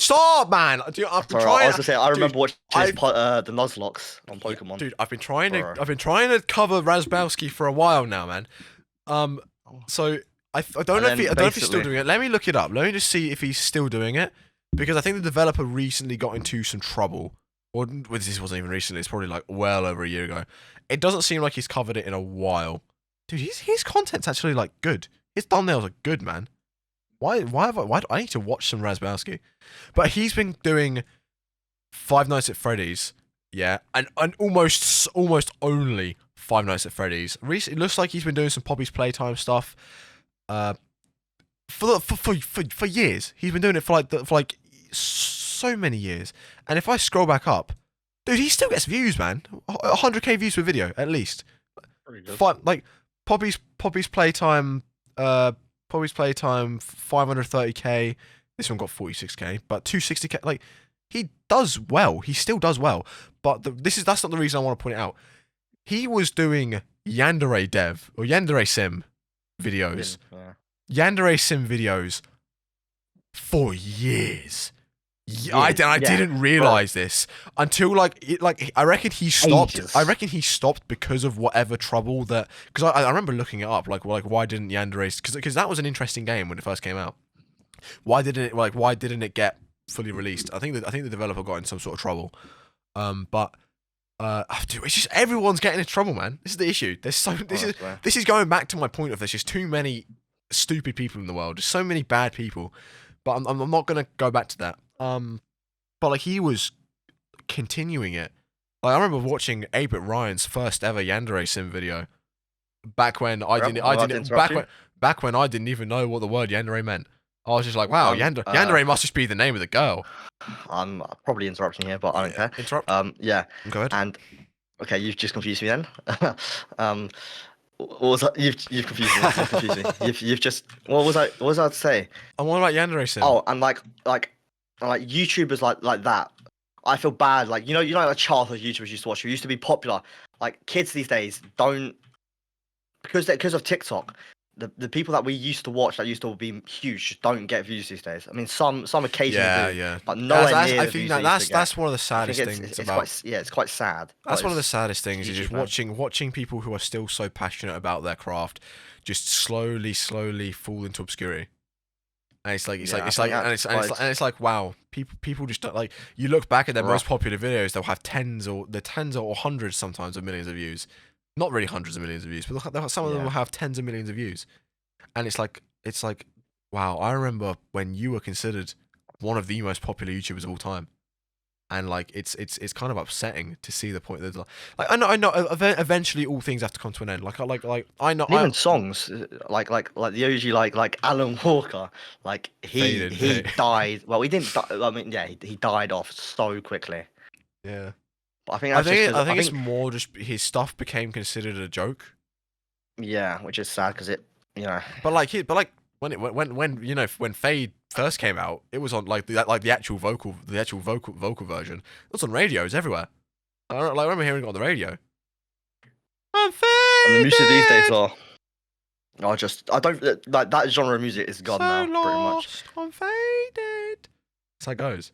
stop, man. Dude, I've been trying. I was gonna say, I remember watching the Nuzlocke on Pokemon. Dude, I've been trying to cover Razbowski for a while now, man. So I don't know if he's still doing it. Let me look it up. Let me just see if he's still doing it, because I think the developer recently got into some trouble. Or this wasn't even recently. It's probably like well over a year ago. It doesn't seem like he's covered it in a while. Dude, his content's actually like good. His thumbnails are good, man. Why do I need to watch some Razbowski? But he's been doing Five Nights at Freddy's, yeah, and almost only Five Nights at Freddy's. Recently, it looks like he's been doing some Poppy's Playtime stuff. For years, he's been doing it for like so many years. And if I scroll back up, dude, he still gets views, man. 100k views per video at least. Like Poppy's Playtime. Poppy's Playtime 530k. This one got 46k, but 260k. Like, he does well. He still does well. But that's not the reason I want to point it out. He was doing Yandere Sim videos. Yeah. Yandere Sim videos for years. Yeah, I didn't realize this until I reckon he stopped. Ages. I reckon he stopped because of whatever trouble that. Because I remember looking it up, like why didn't Yandere? Because that was an interesting game when it first came out. Why didn't it get fully released? I think the developer got in some sort of trouble. But dude, it's just everyone's getting in trouble, man. This is the issue. This is going back to my point of there's just too many stupid people in the world. There's so many bad people. But I'm not gonna go back to that. But like he was continuing it. Like I remember watching 8-Bit Ryan's first ever Yandere Sim video. Back when I didn't even know what the word Yandere meant. I was just like, wow, Yandere must just be the name of the girl. I'm probably interrupting here, but I don't care. Interrupt. Yeah. Go ahead. And okay, you've just confused me then. What was that? You've confused me. You've confused me. You've just what was I to say? And what about Yandere Sim? Oh, and like YouTubers like that. I feel bad. Like you know like childhood YouTubers used to watch who used to be popular. Like kids these days don't because of TikTok. The people that we used to watch that used to be huge just don't get views these days. I mean, some occasionally do, but nowhere near I the think views that's one of the saddest things it's about. it's quite sad. That's one of the saddest things is YouTube, just man. watching people who are still so passionate about their craft just slowly fall into obscurity. And it's like wow, people just don't like. You look back at their most popular videos, they'll have tens or hundreds sometimes of millions of views. Not really hundreds of millions of views, but some of them will have tens of millions of views. And it's like, wow, I remember when you were considered one of the most popular YouTubers of all time. And like, it's kind of upsetting to see the point that like I know, eventually all things have to come to an end. Like I know. Even songs like the OG like Alan Walker, like he died. Well, he didn't. I mean, yeah, he died off so quickly. Yeah. But I think it's more just his stuff became considered a joke. Yeah, which is sad because it, you know. But when Fade first came out, it was on like the actual vocal version. It was on radios everywhere. I remember hearing it on the radio. I'm faded. And the music these days are. I don't like that genre of music is gone now. Pretty much. I'm faded. That's how it goes.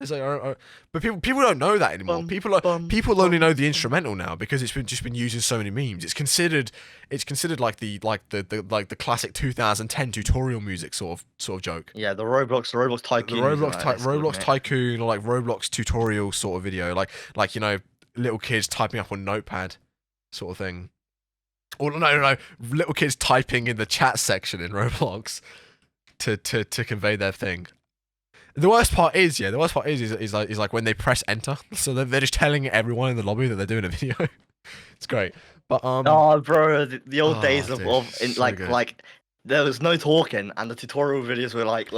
It's like, but people don't know that anymore. People only know the instrumental now because it's been used in so many memes. It's considered like the classic 2010 tutorial music sort of joke. Yeah, the Roblox Tycoon. Roblox Tycoon or like Roblox tutorial sort of video, like little kids typing up on Notepad, sort of thing. Or no, little kids typing in the chat section in Roblox to convey their thing. The worst part is like when they press enter, so they're just telling everyone in the lobby that they're doing a video. It's great, but oh, bro, the old days dude, like there was no talking, and the tutorial videos were like,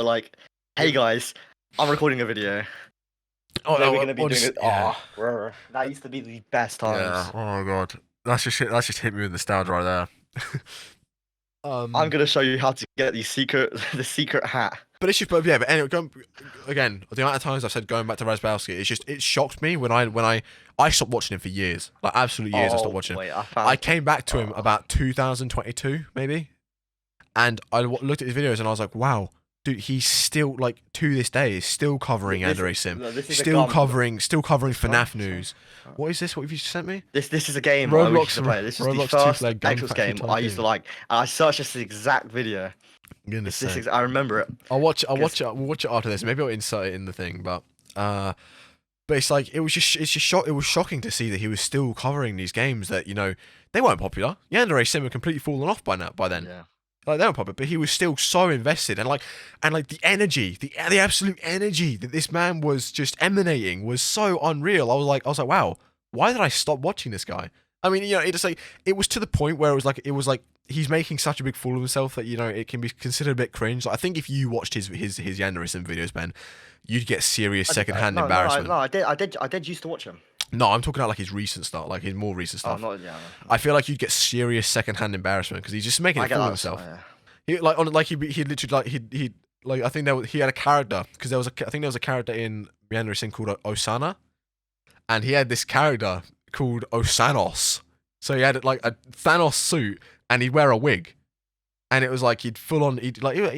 hey guys, I'm recording a video. We're gonna be doing it. Yeah. Oh, bro, that used to be the best times. Yeah. Oh my god, that's just hit me with nostalgia right there. I'm gonna show you how to get the secret hat. But it's just, but anyway, again, the amount of times I've said going back to Razbowski, it shocked me when I stopped watching him for years, like absolute years. I stopped watching him. I came back to him about 2022 maybe, and I looked at his videos and I was like, wow, dude, he's still like to this day is still covering Yandere Sim, still covering FNAF news. What is this? What have you sent me? This is a game I used to play. This is the first Xbox game I used to like, and I searched this exact video. I remember it. We'll watch it after this. Maybe I'll insert it in the thing, but it's like it was shocking to see that he was still covering these games that they weren't popular. Yandere Sim had completely fallen off by then. Yeah. Like they weren't popular, but he was still so invested, and the energy, the absolute energy that this man was just emanating was so unreal. I was like, wow, why did I stop watching this guy? I mean, it was to the point where it was like he's making such a big fool of himself that it can be considered a bit cringe. Like, I think if you watched his Yandere Sim videos, Ben, you'd get serious secondhand embarrassment. No, I did used to watch him. No, I'm talking about like his recent stuff, like his more recent stuff. I feel like you'd get serious secondhand embarrassment because he's just making a fool of himself. He I think he had a character because I think there was a character in Yandere Sim called Osana, and he had this character called Osanos. So he had like a Thanos suit and he'd wear a wig. And it was like he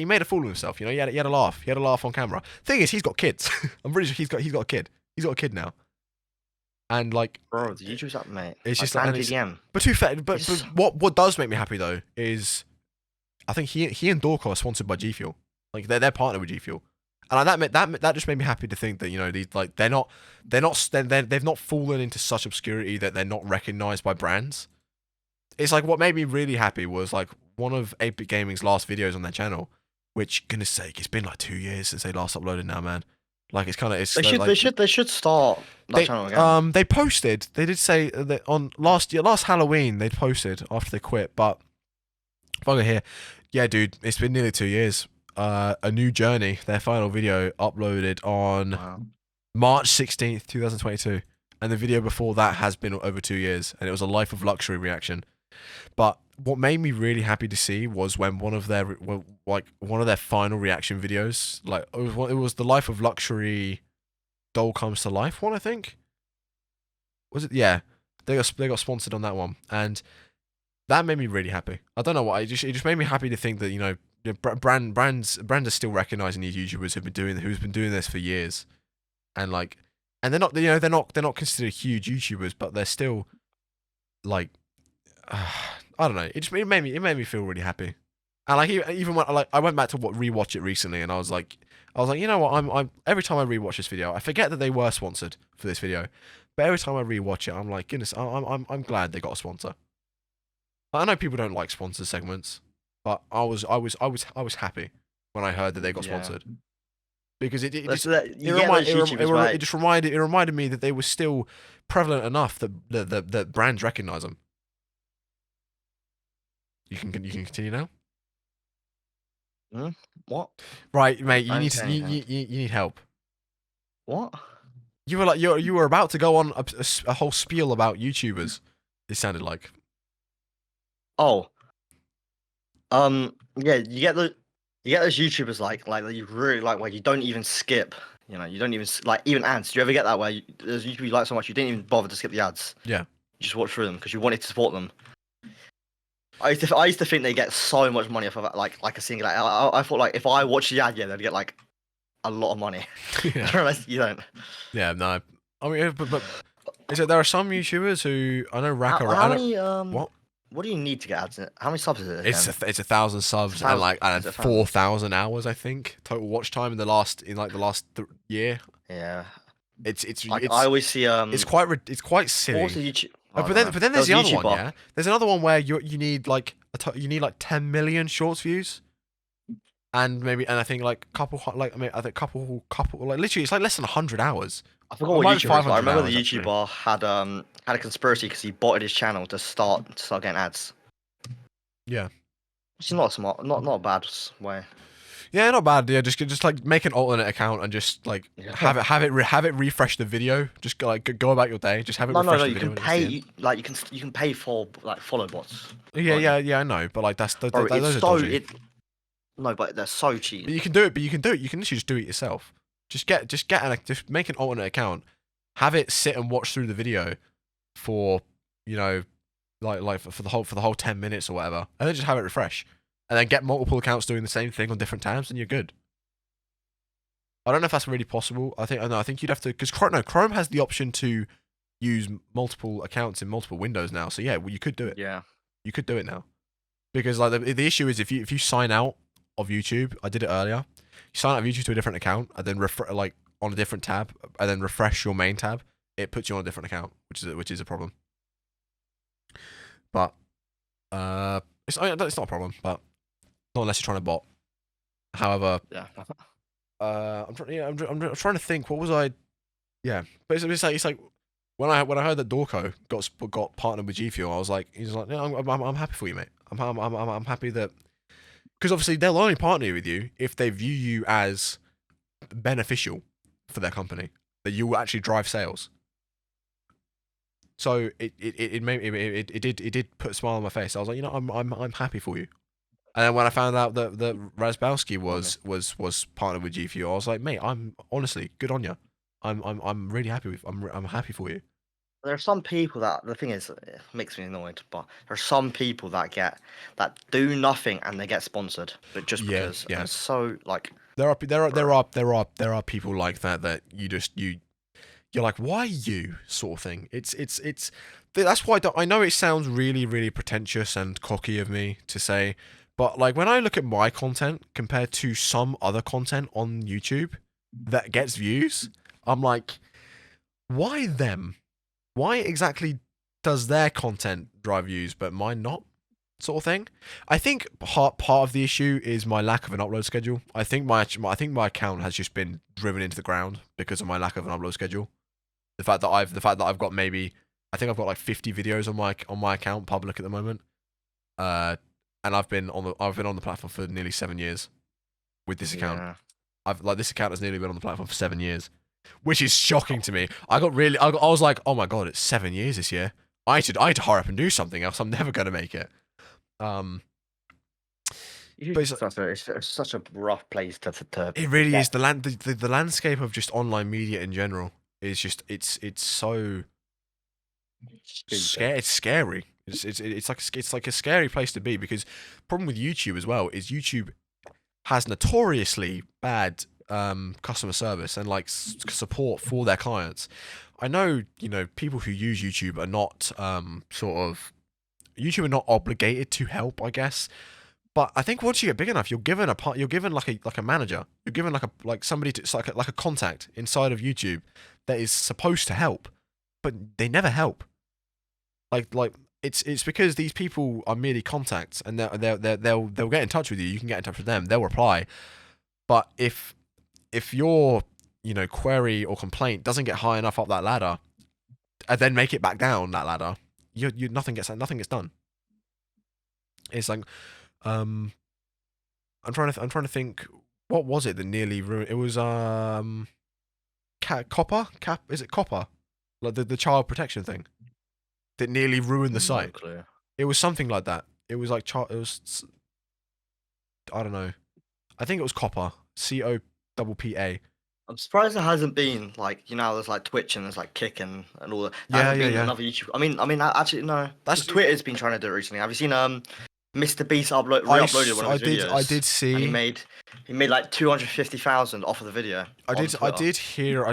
made a fool of himself. You know, he had a laugh. He had a laugh on camera. Thing is, he's got kids. I'm pretty sure he's got a kid. He's got a kid now. And like, Bro, the YouTube's up, mate. it's just like like, but too fair. But what does make me happy though is, I think he and Dorco are sponsored by G Fuel. Like they're partnered with G Fuel. And that just made me happy to think that, you know, they've not fallen into such obscurity that they're not recognized by brands. It's like, what made me really happy was like one of 8-Bit Gaming's last videos on their channel, which, goodness sake, it's been like 2 years since they last uploaded now, man. Like it's kind of they should start that channel again. They did say that on last Halloween they'd posted after they quit, but if I go here, yeah, dude, it's been nearly 2 years. A New Journey, their final video, uploaded on March 16th, 2022. And the video before that has been over 2 years, and it was a Life of Luxury reaction. But what made me really happy to see was when one of their final reaction videos, like it was the Life of Luxury Doll Comes to Life one, I think. Was it? Yeah, they got sponsored on that one, and that made me really happy. I don't know why. It just made me happy to think that, you know, brands are still recognizing these YouTubers who's been doing this for years, and like, and they're not considered huge YouTubers, but they're still like, I don't know. It made me feel really happy, and like even when I went back to rewatch it recently, and I was like, you know what? I'm every time I rewatch this video, I forget that they were sponsored for this video, but every time I rewatch it, I'm like, goodness, I'm glad they got a sponsor. I know people don't like sponsor segments, but I was happy when I heard that they got sponsored, because it reminded me that they were still prevalent enough that brands recognize them. You can continue now. What? Right, mate. You need help. What? You were about to go on a whole spiel about YouTubers. It sounded like. Oh. Yeah, you get those YouTubers like that you really like, where you don't even skip. You know, you don't even like even ads. Do you ever get that where there's YouTubers you like so much you didn't even bother to skip the ads? Yeah. You just watch through them because you wanted to support them. I used to think they get so much money off of like a single. Like, I thought like if I watch the ad, yeah, they'd get like a lot of money. Yeah. I realized you don't. Yeah, no. I mean, but is it there are some YouTubers who I know How many what? What do you need to get ads in it? How many subs is it? It's 1,000 subs and like 4,000 hours, I think, total watch time in the last year. Yeah. It's like I always see it's quite silly. What's the YouTube? But then there's the other one, yeah. There's another one where you need like 10 million shorts views, and I think like couple like literally it's like less than 100 hours. I forgot what YouTuber. I remember the YouTuber had a conspiracy because he botted his channel to start getting ads. Yeah. Which is not smart, not a bad way. Yeah, not bad. Yeah, just like make an alternate account and just like have it refresh the video. Just go about your day. Just have it refresh the video. You can pay you can pay for like follow bots. Yeah, I know, but like those are dodgy. No, but they're so cheap. But you can do it. You can literally just do it yourself. Just make an alternate account. Have it sit and watch through the video for, you know, like for the whole 10 minutes or whatever, and then just have it refresh. And then get multiple accounts doing the same thing on different tabs, and you're good. I don't know if that's really possible. I think you'd have to, because Chrome has the option to use multiple accounts in multiple windows now. So yeah, well, you could do it. Yeah, you could do it now, because like the issue is if you sign out of YouTube, I did it earlier. You sign out of YouTube to a different account, and then like on a different tab, and then refresh your main tab. It puts you on a different account, which is a problem. But it's not a problem, but. Not unless you're trying to bot. However, yeah. I'm trying to think. What was I? Yeah, but it's like when I heard that Dorco got partnered with G Fuel, I was like, I'm happy for you, mate. I'm happy that, because obviously they'll only partner with you if they view you as beneficial for their company, that you will actually drive sales. So it did put a smile on my face. I was like, you know, I'm happy for you. And then when I found out that Razbowski was partnered with G Fuel, I was like, mate, I'm honestly good on you. I'm really happy I'm happy for you. There are some people that the thing is it makes me annoyed, but there are some people that do nothing and they get sponsored, but just Yeah, because, and yeah. it's so like, There are people like that you're like, why you, sort of thing. That's why I know it sounds really, really pretentious and cocky of me to say, but like when I look at my content compared to some other content on YouTube that gets views, I'm like, why them? Why exactly does their content drive views but mine not? Sort of thing. I think part of the issue is my lack of an upload schedule. I think my account has just been driven into the ground because of my lack of an upload schedule. The fact that I've got maybe, I think I've got like 50 videos on my account public at the moment. And I've been on the platform for nearly 7 years with this account. yeah. This account has nearly been on the platform for 7 years, which is shocking to me. I was like, oh my god, it's 7 years this year. I had to hurry up and do something else. I'm never gonna make it. But It's such a rough place to it really get. is. The landscape of just online media in general is just it's so Stupid. It's scary. It's like a scary place to be, because problem with YouTube as well is YouTube has notoriously bad customer service and like support for their clients. I know, people who use YouTube are not YouTube are not obligated to help, I guess. But I think once you get big enough, you're given like a manager. You're given like somebody to, it's like a contact inside of YouTube that is supposed to help, but they never help. Like it's because these people are merely contacts, and they'll get in touch with you. You can get in touch with them. They'll reply. But if your query or complaint doesn't get high enough up that ladder, and then make it back down that ladder, nothing gets done. It's like I'm trying to think, what was it that nearly ruined it? Was copper cap is it copper, like the child protection thing that nearly ruined the No site. clue. It was something like that. It was like it was, I don't know. I think it was copper. COPPA. I'm surprised there hasn't been like there's like Twitch and there's like Kick and all that. There Yeah, hasn't yeah, been yeah. another YouTube. Actually no. That's Twitter's been trying to do it recently. Have you seen Mr. Beast re-uploaded one of his videos? I did see. And he made like 250,000 off of the video. I did hear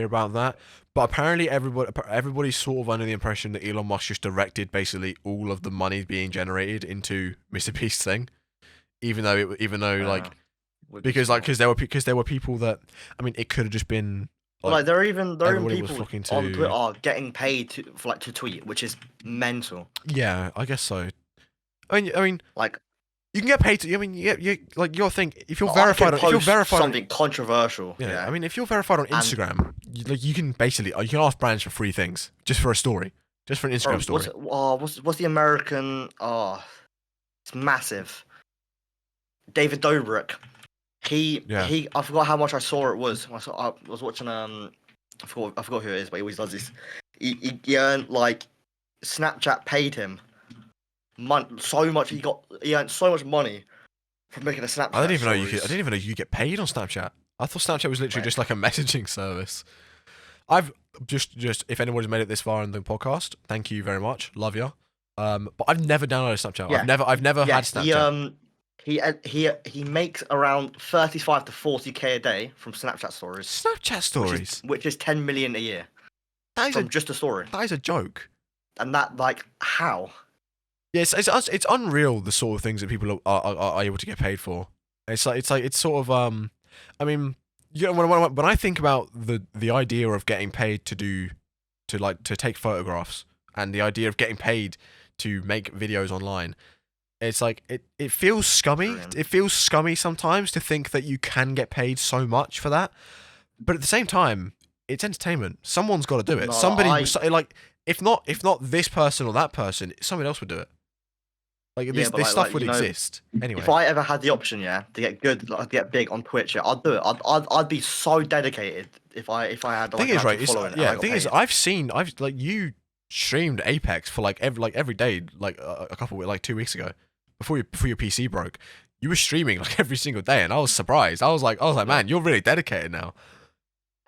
about that, but apparently everybody's sort of under the impression that Elon Musk just directed basically all of the money being generated into Mr. Beast's thing, even though like because there were people that, I mean, it could have just been like there are even everybody was people flocking on to. Twitter are getting paid to tweet, which is mental. Yeah, I guess so. I mean, Like you can get paid to. I mean, you like your thing. If you're I verified, could if you're post verified, something controversial. yeah. I mean, if you're verified on Instagram, you can basically you can ask brands for free things just for a story, just for an Instagram story. What's the American? Oh, it's massive. David Dobrik. I forgot how much I saw it was. I was watching I forgot who it is, but he always does this. He earned like Snapchat paid him so much. He earned so much money from making a Snapchat. I didn't even know you could get paid on Snapchat. I thought Snapchat was literally just like a messaging service. I've just if anybody's made it this far in the podcast, thank you very much, love you. But I've never downloaded Snapchat. Yeah. I've never had Snapchat. He makes around 35 to 40K a day from Snapchat stories. Snapchat stories, which is 10 million a year. That is just a story. That is a joke. And that, like, how? Yes, it's unreal the sort of things that people are able to get paid for. It's sort of I mean, when I think about the idea of getting paid to take photographs, and the idea of getting paid to make videos online, it's like it feels scummy. Brilliant. It feels scummy sometimes to think that you can get paid so much for that. But at the same time, it's entertainment. Someone's got to do it. No, Like if not this person or that person, somebody else would do it. Like this stuff would exist anyway. If I ever had the option, to get good, get big on Twitch, I'd do it. I'd be so dedicated if I had. Thing is, right? Thing is, I've you streamed Apex for every day, a couple 2 weeks ago, before your PC broke. You were streaming every single day, and I was surprised. I was like, man, you're really dedicated now.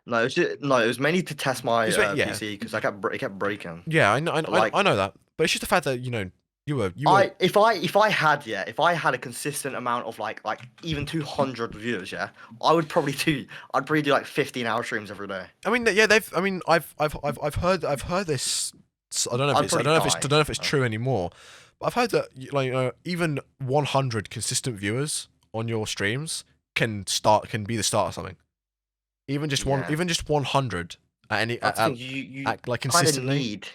No, it was mainly to test my Yeah, PC because it kept breaking. yeah, I know, But like, I know that, but it's just the fact that you were if I had a consistent amount of like even 200 viewers, yeah, I'd probably do like 15-hour streams every day. I mean, yeah, I mean, I've heard this. I don't know if I'd it's, I probably don't know if it's, I die. don't know if it's true anymore, but I've heard that even 100 consistent viewers on your streams can be the start of something. Yeah, Even just 100 at any that's the thing. You like kind of consistently. need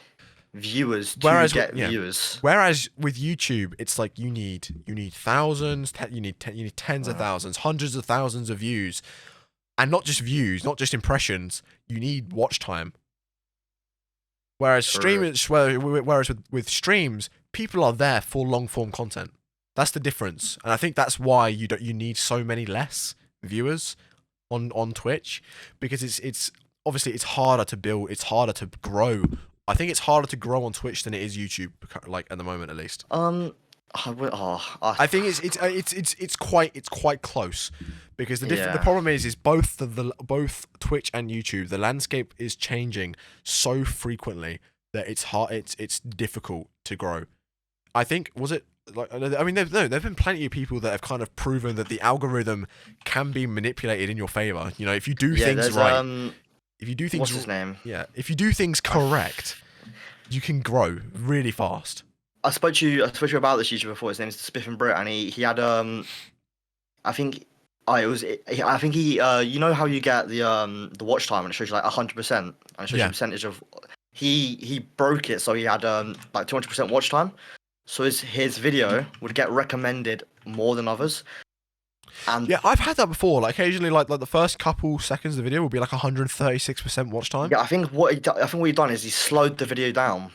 viewers to Whereas get yeah, viewers. whereas with YouTube, it's like you need thousands, you need tens of Uh, thousands, hundreds of thousands of views, and not just views, not just impressions. You need watch time. True. Whereas with streams, people are there for long form content. That's the difference, and I think that's why you need so many less viewers on Twitch, because it's obviously it's harder to build, it's harder to grow. I think it's harder to grow on Twitch than it is YouTube, like at the moment at least. I would, I think it's quite close, because the yeah. problem is both Twitch and YouTube, the landscape is changing so frequently that it's hard, it's difficult to grow. I think was it like I mean there've been plenty of people that have kind of proven that the algorithm can be manipulated in your favor. If you do Yeah, things there's right, if you do what's things his name? yeah, if you do things correct, you can grow really fast. I spoke to you about this YouTuber before. His name is Spiff and Brit, and he had I think I think he you know how you get the watch time and it shows you like 100% and it shows you Yeah. a percentage of he broke it so he had like 200% watch time, so his video would get recommended more than others. And Yeah, I've had that before. Like occasionally, like the first couple seconds of the video will be like 136% watch time. yeah, I think what he done is he slowed the video down,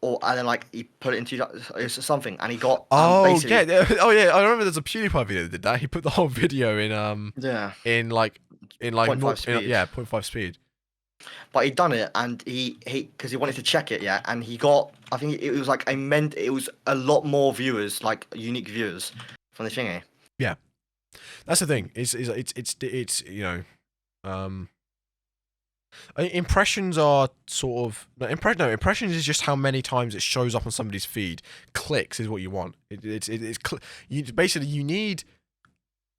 and then like he put it into something, and he got Oh basically oh yeah, I remember there's a PewDiePie video that did that. He put the whole video yeah in like point five speed. yeah, 0.5 speed. But he done it, and he because he wanted to check it, yeah, and he got I think it was like it was a lot more viewers, like unique viewers from the thingy. Yeah, that's the thing. It's impressions are sort of impressions is just how many times it shows up on somebody's feed. Clicks is what you want. Basically you need.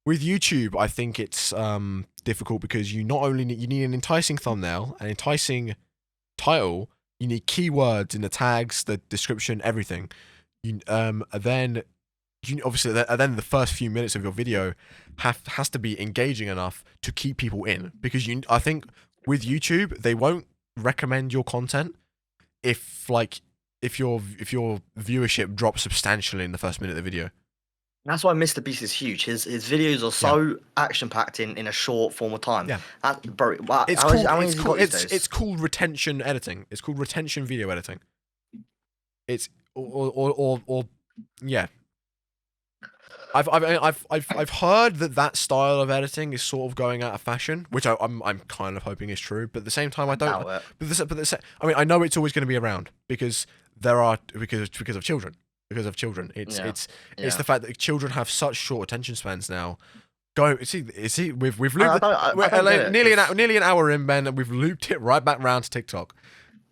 With YouTube, I think it's difficult because you not only you need an enticing thumbnail, an enticing title, you need keywords in the tags, the description, everything. Then obviously then the first few minutes of your video has to be engaging enough to keep people in, because I think with YouTube they won't recommend your content if your viewership drops substantially in the first minute of the video. That's why Mr. Beast is huge. His videos are so action packed in a short form of time. Yeah, bro. It's called retention editing. It's called retention video editing. It's or yeah. I've heard that style of editing is sort of going out of fashion, which I'm kind of hoping is true, but at the same time I don't. I mean I know it's always going to be around because because of children. Because of children, it's the fact that children have such short attention spans now. We've looped nearly an hour in, Ben, and we've looped it right back round to TikTok.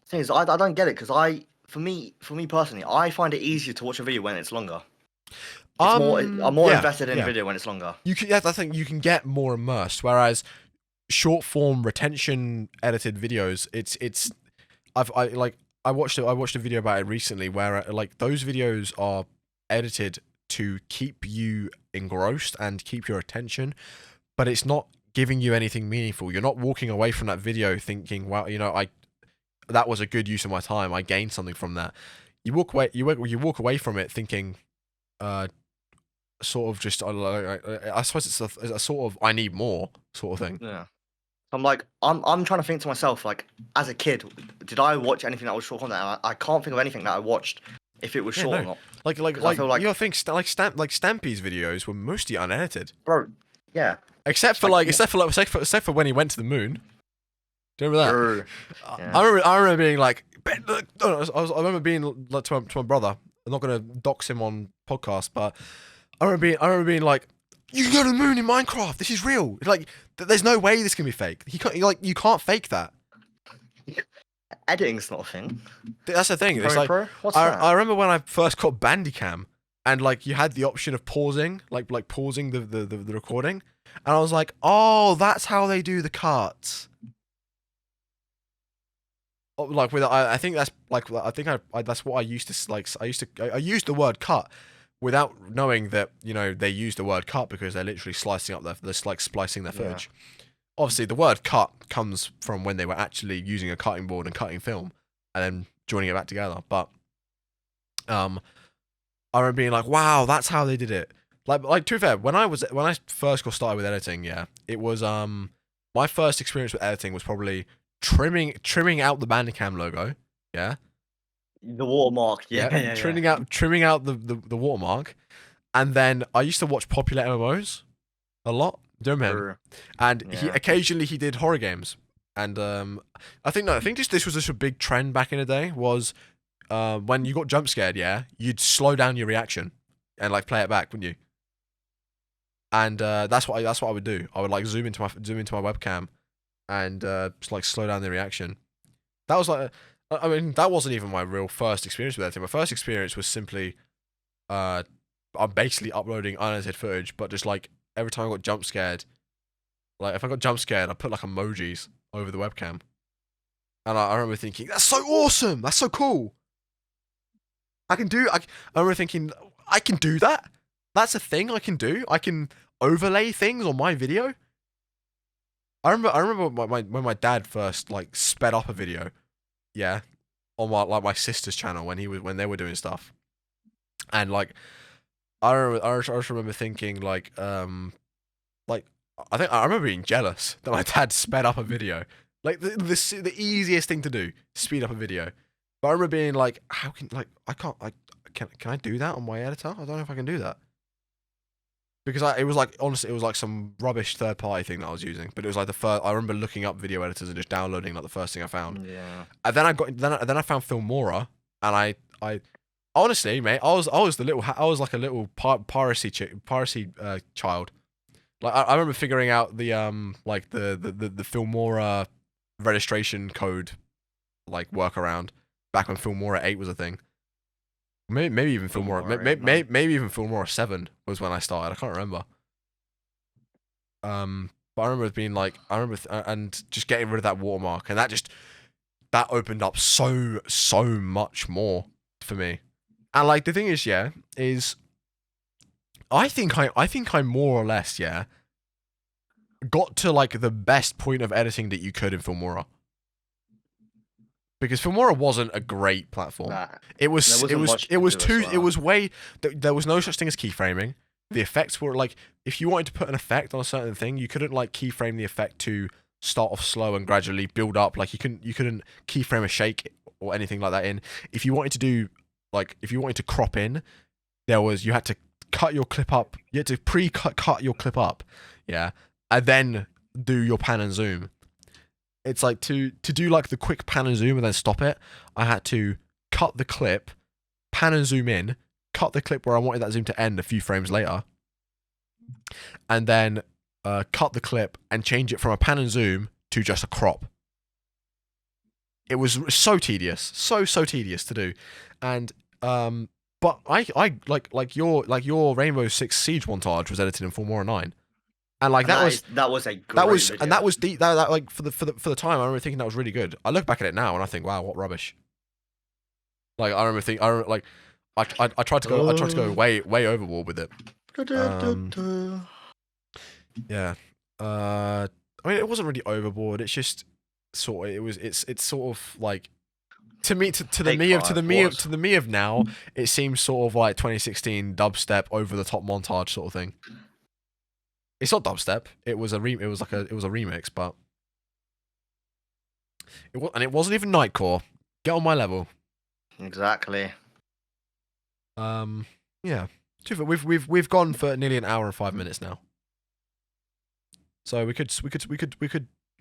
The thing is, I don't get it because for me personally, I find it easier to watch a video when it's longer. I'm more invested in a video when it's longer. I think you can get more immersed, whereas short form retention edited videos, I watched a video about it recently where like those videos are edited to keep you engrossed and keep your attention, but it's not giving you anything meaningful. You're not walking away from that video thinking, "Wow, that was a good use of my time. I gained something from that." You walk away from it thinking, sort of just I suppose it's a sort of I need more sort of thing. Yeah. I'm trying to think to myself, like, as a kid, did I watch anything that was short content? I can't think of anything that I watched if it was short or not. I think Stampy's videos were mostly unedited. Bro, yeah. Except for when he went to the moon. Do you remember that? Yeah. I remember being like, I remember being like to my brother. I'm not gonna dox him on podcast, but I remember being like, You can go to the moon in Minecraft. This is real. Like, there's no way this can be fake. You can't fake that. Editing's not a thing. That's the thing. It's Premiere like, Pro? What's I that? remember when I first got Bandicam, and like you had the option of pausing, like pausing the recording, and I was like, oh, that's how they do the cuts. Like with I think that's like I think I that's what I used to like. I used the word cut without knowing that, you know, they use the word cut because they're literally slicing up they're like splicing their footage. Obviously, the word cut comes from when they were actually using a cutting board and cutting film and then joining it back together. But I remember being like, wow, that's how they did it. Like to be fair, when I first got started with editing, yeah, it was my first experience with editing was probably trimming out the Bandicam logo, yeah. The watermark, yeah. Trimming out the watermark, and then I used to watch popular MMOs a lot. Do you remember him? And he occasionally did horror games, and I think this was just a big trend back in the day. Was when you got jump scared, yeah, you'd slow down your reaction and like play it back, wouldn't you? And that's what I would do. I would like zoom into my webcam and just like slow down the reaction. That was like, I mean, that wasn't even my real first experience with editing. My first experience was simply, I'm basically uploading unedited footage, but just like every time I got jump scared, like if I got jump scared, I put like emojis over the webcam, and I remember thinking, that's so awesome, that's so cool. I remember thinking, I can do that. That's a thing I can do. I can overlay things on my video. I remember when my dad first like sped up a video, yeah, on my sister's channel when they were doing stuff, and like I just remember thinking like I remember being jealous that my dad sped up a video, like the easiest thing to do, speed up a video. But I remember being like, how can can I do that on my editor? I don't know if I can do that. Because it was like, honestly, it was like some rubbish third party thing that I was using. But it was like the first. I remember looking up video editors and just downloading like the first thing I found. Yeah. And then I found Filmora, and I honestly, mate, I was like a little piracy child. Like I remember figuring out the like the Filmora registration code like workaround back when Filmora 8 was a thing. Maybe even Filmora. Maybe even Filmora 7 was when I started. I can't remember. But I remember it being like, and just getting rid of that watermark, and that opened up so much more for me. And like the thing is, yeah, I think I more or less, yeah, got to like the best point of editing that you could in Filmora. Because Filmora wasn't a great platform. Nah, there was no such thing as keyframing. The effects were like, if you wanted to put an effect on a certain thing, you couldn't like keyframe the effect to start off slow and gradually build up. Like you couldn't keyframe a shake or anything like that in. If you wanted to crop in, you had to cut your clip up. You had to cut your clip up, yeah, and then do your pan and zoom. It's like to do like the quick pan and zoom and then stop it, I had to cut the clip, pan and zoom in, cut the clip where I wanted that zoom to end a few frames later, and then cut the clip and change it from a pan and zoom to just a crop. It was so tedious, so tedious to do, and but I like your Rainbow Six Siege montage was edited in Filmora 9. And like that was a great video. And that was deep. That like for the time, I remember thinking that was really good. I look back at it now and I think, wow, what rubbish. Like I tried to go way overboard with it. Yeah. I mean, it wasn't really overboard. It's just sort of it's sort of like to the me of now, it seems sort of like 2016 dubstep over the top montage sort of thing. It's not dubstep. It was a remix, but it wasn't even Nightcore. Get on my level. Exactly. Yeah. We've gone for nearly an hour and 5 minutes now. So we could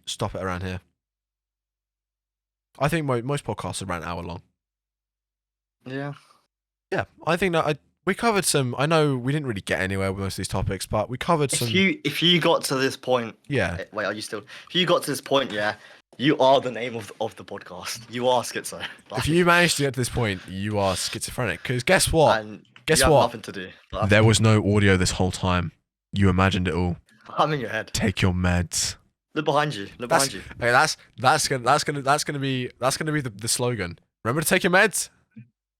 stop it around here. I think most podcasts are around an hour long. Yeah. Yeah, I think that we covered some. I know we didn't really get anywhere with most of these topics, but we covered some. If you got to this point, Yeah. wait, are you still? If you got to this point, yeah, you are the name of the podcast. You are schizo. Like, If you managed to get to this point, you are schizophrenic. Because guess what? and Guess you have what? nothing to do. Like, There was no audio this whole time. You imagined it all. I'm in your head. Take your meds. Look behind you. Look That's behind you. okay, that's gonna be the slogan. Remember to take your meds,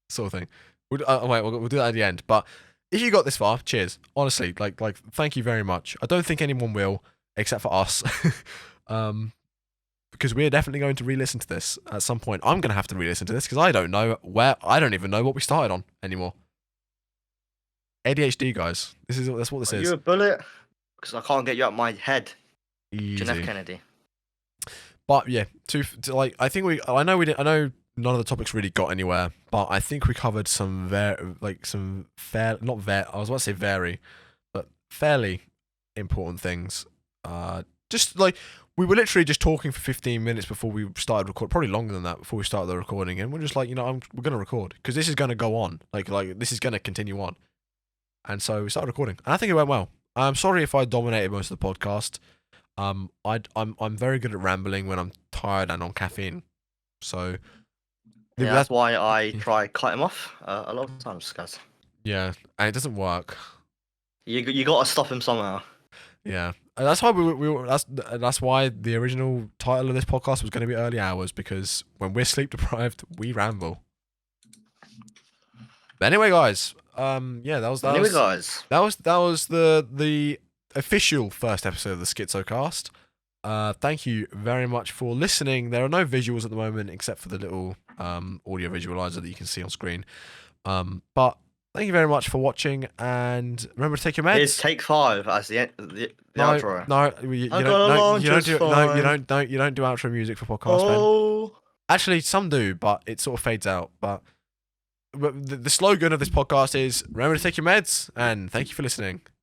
sort of thing. We'll do that at the end. But if you got this far, cheers. Honestly, like thank you very much. I don't think anyone will, except for us. Because we're definitely going to re-listen to this at some point. I'm gonna have to re-listen to this because I don't even know what we started on anymore. ADHD, guys. That's what this Are is. you a bullet? Because I can't get you out my head. Easy. John F. Kennedy. But yeah, I know none of the topics really got anywhere, but I think we covered some fairly important things. Just like we were literally just talking for 15 minutes before we started recording, probably longer than that before we started the recording, and we're just like, we're gonna record because this is gonna go on, like this is gonna continue on, and so we started recording, and I think it went well. I'm sorry if I dominated most of the podcast. I'm very good at rambling when I'm tired and on caffeine, so Yeah, that's why I try cut him off a lot of times, guys. yeah, and it doesn't work. You got to stop him somehow. Yeah, and that's why that's why the original title of this podcast was going to be Early Hours, because when we're sleep deprived, we ramble. But anyway, guys, yeah, that was the official first episode of the Schizocast. Thank you very much for listening. There are no visuals at the moment except for the little audio visualizer that you can see on screen. But thank you very much for watching, and remember to take your meds. Here's take 5 as the outro. No, you don't do outro music for podcasts, man. Actually, some do, but it sort of fades out. But the slogan of this podcast is remember to take your meds, and thank you for listening.